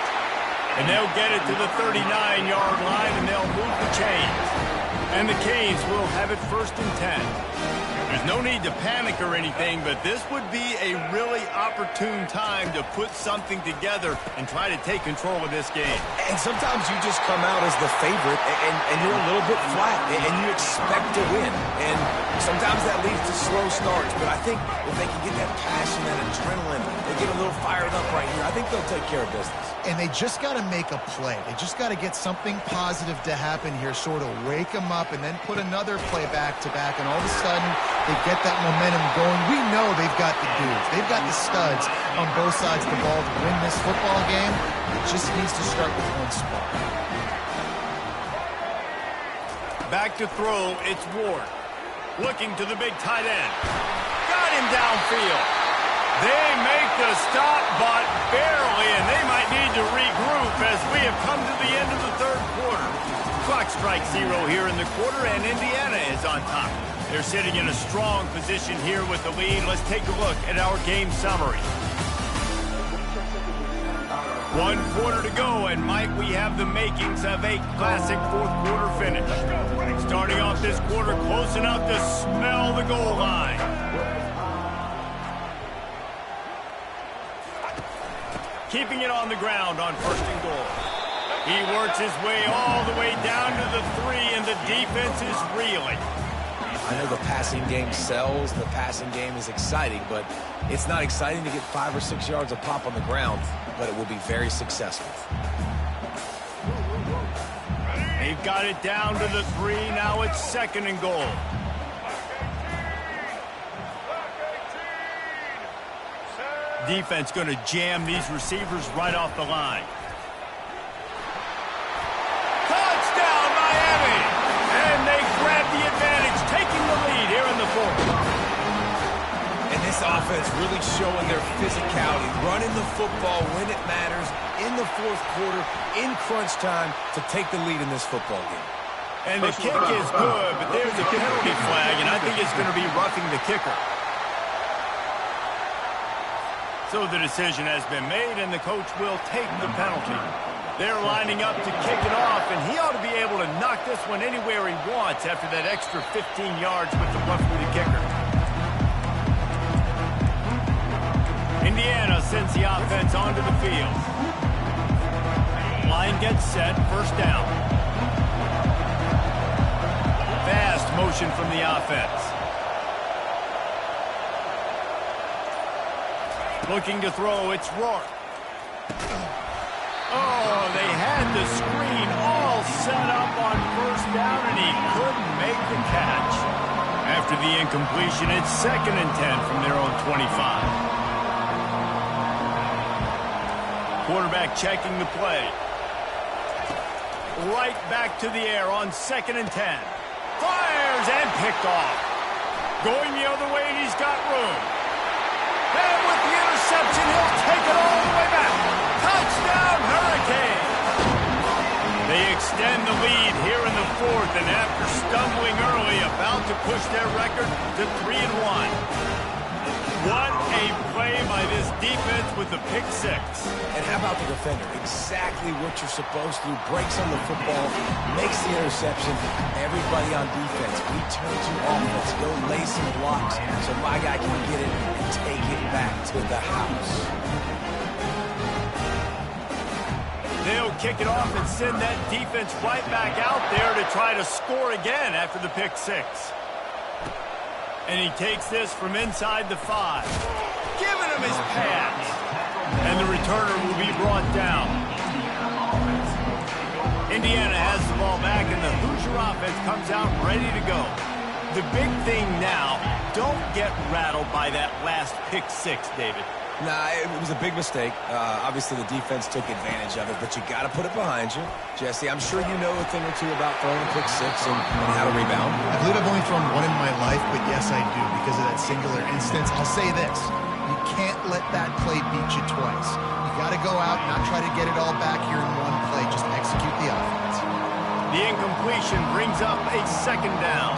And they'll get it to the 39-yard line, and they'll move the chains. And the Canes will have it 1st and 10. There's no need to panic or anything, but this would be a really opportune time to put something together and try to take control of this game. And sometimes you just come out as the favorite, and you're a little bit flat, and you expect to win. And sometimes that leads to slow starts, but I think if they can get that passion, that adrenaline, they get a little fired up right here, I think they'll take care of business. And they just got to make a play. They just got to get something positive to happen here, sort of wake them up, and then put another play back-to-back, and all of a sudden they get that momentum going. We know they've got the dudes. They've got the studs on both sides of the ball to win this football game. It just needs to start with one spot. Back to throw, it's Ward. Looking to the big tight end. Got him downfield. They make the stop, but barely, and they might need to regroup as we have come to the end of the third quarter. Clock strikes 0 here in the quarter, and Indiana is on top. They're sitting in a strong position here with the lead. Let's take a look at our game summary. 1 quarter to go, and Mike, we have the makings of a classic fourth quarter finish. Starting off this quarter close enough to smell the goal line. Keeping it on the ground on 1st and goal. He works his way all the way down to the 3, and the defense is reeling. I know the passing game sells, the passing game is exciting, but it's not exciting to get 5 or 6 yards of pop on the ground, but it will be very successful. They've got it down to the 3, now it's 2nd and goal. Defense going to jam these receivers right off the line. Touchdown, Miami! And they grab the advantage, taking the lead here in the 4th. And this offense really showing their physicality, running the football when it matters, in the 4th quarter, in crunch time, to take the lead in this football game. And the kick is good, but there's a penalty flag, and I think it's going to be roughing the kicker. So the decision has been made, and the coach will take the penalty. They're lining up to kick it off, and he ought to be able to knock this one anywhere he wants after that extra 15 yards with the left-footed kicker. Indiana sends the offense onto the field. Line gets set, 1st down. Fast motion from the offense. Looking to throw, it's Rourke. Oh, they had the screen all set up on 1st down, and he couldn't make the catch. After the incompletion, it's 2nd and 10 from their own 25. Quarterback checking the play. Right back to the air on 2nd and 10. Fires and picked off. Going the other way, and he's got room. And with the interception, he'll take it all the way back. Touchdown, Hurricane! They extend the lead here in the 4th, and after stumbling early, about to push their record to 3-1. What a play by this defense with the pick 6. And how about the defender? Exactly what you're supposed to do. Breaks on the football, makes the interception. Everybody on defense, we turn to offense. Go lay some blocks so my guy can get it and take it back to the house. They'll kick it off and send that defense right back out there to try to score again after the pick six. And he takes this from inside the 5. Giving him his pass. And the returner will be brought down. Indiana has the ball back, and the Hoosier offense comes out ready to go. The big thing now, don't get rattled by that last pick six, David. Nah, it was a big mistake. Obviously, the defense took advantage of it, but you got to put it behind you. Jesse, I'm sure you know a thing or two about throwing a pick six and how to rebound. I believe I've only thrown one in my life, but yes, I do because of that singular instance. I'll say this. You can't let that play beat you twice. You got to go out and not try to get it all back here in one play. Just execute the offense. The incompletion brings up a second down.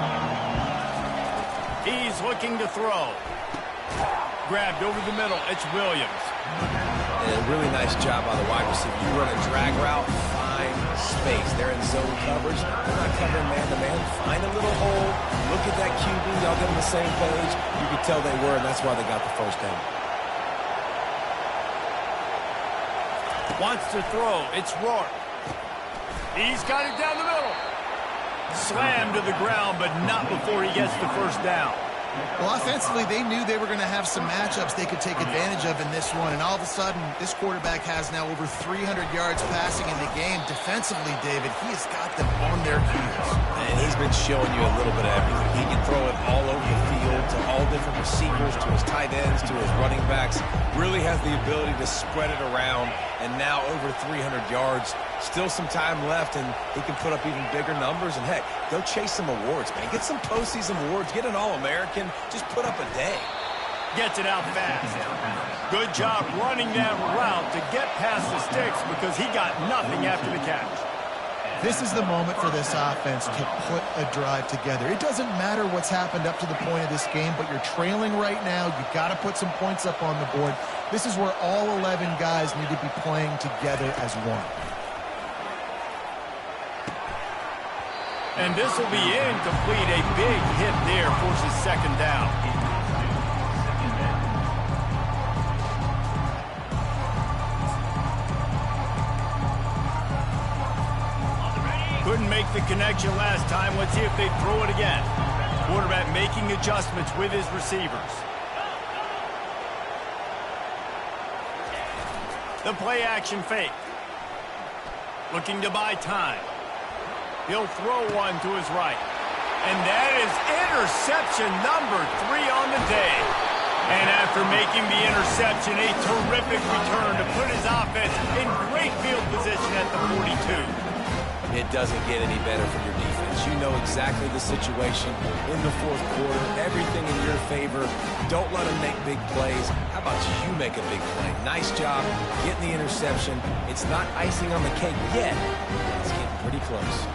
He's looking to throw. Grabbed over the middle. It's Williams. And a really nice job by the wide receiver. You run a drag route, find space. They're in zone coverage. They're not covering man-to-man. Find a little hole. Look at that QB. Y'all get on the same page. You could tell they were, and that's why they got the first down. Wants to throw. It's Rourke. He's got it down the middle. Slammed to the ground, but not before he gets the first down. Well, offensively, they knew they were going to have some matchups they could take advantage of in this one, and all of a sudden, this quarterback has now over 300 yards passing in the game. Defensively, David, he has got them on their heels. And he's been showing you a little bit of everything. He can throw it all over the field to all different receivers, to his tight ends, to his running backs. Really has the ability to spread it around, and now over 300 yards. Still some time left, and he can put up even bigger numbers. And, heck, go chase some awards, man. Get some postseason awards. Get an All-American. Just put up a day. Gets it out fast. Good job running that route to get past the sticks because he got nothing after the catch. This is the moment for this offense to put a drive together. It doesn't matter what's happened up to the point of this game, but you're trailing right now. You've got to put some points up on the board. This is where all 11 guys need to be playing together as one. And this will be incomplete. A big hit there forces second down. Couldn't make the connection last time. Let's see if they throw it again. Quarterback making adjustments with his receivers. The play action fake. Looking to buy time. He'll throw one to his right. And that is interception number 3 on the day. And after making the interception, a terrific return to put his offense in great field position at the 42. It doesn't get any better from your defense. You know exactly the situation in the fourth quarter. Everything in your favor. Don't let them make big plays. How about you make a big play? Nice job getting the interception. It's not icing on the cake yet. It's getting pretty close.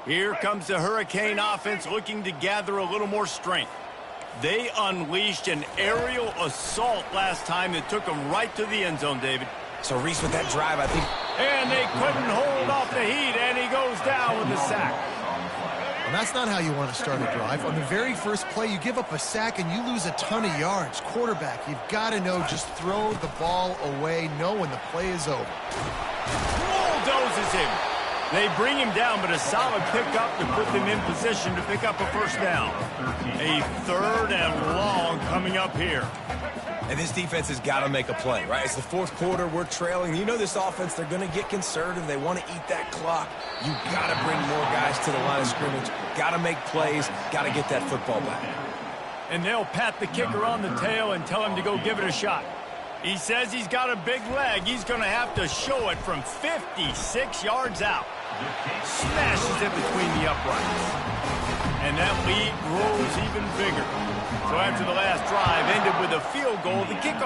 Here comes the Hurricane offense looking to gather a little more strength. They unleashed an aerial assault last time that took them right to the end zone, David. So, Reese, with that drive, I think... And they couldn't hold off the heat, and he goes down with the sack. And that's not how you want to start a drive. On the very first play, you give up a sack and you lose a ton of yards. Quarterback, you've got to know, just throw the ball away, know when the play is over. Bulldozes him. They bring him down, but a solid pickup to put them in position to pick up a first down. A third and long coming up here. And this defense has got to make a play, right? It's the fourth quarter. We're trailing. You know this offense, they're going to get conservative. They want to eat that clock. You got to bring more guys to the line of scrimmage. Got to make plays. Got to get that football back. And they'll pat the kicker on the tail and tell him to go give it a shot. He says he's got a big leg. He's going to have to show it from 56 yards out. Smashes it between the uprights. And that lead grows even bigger. So after the last drive ended with a field goal, the kickoff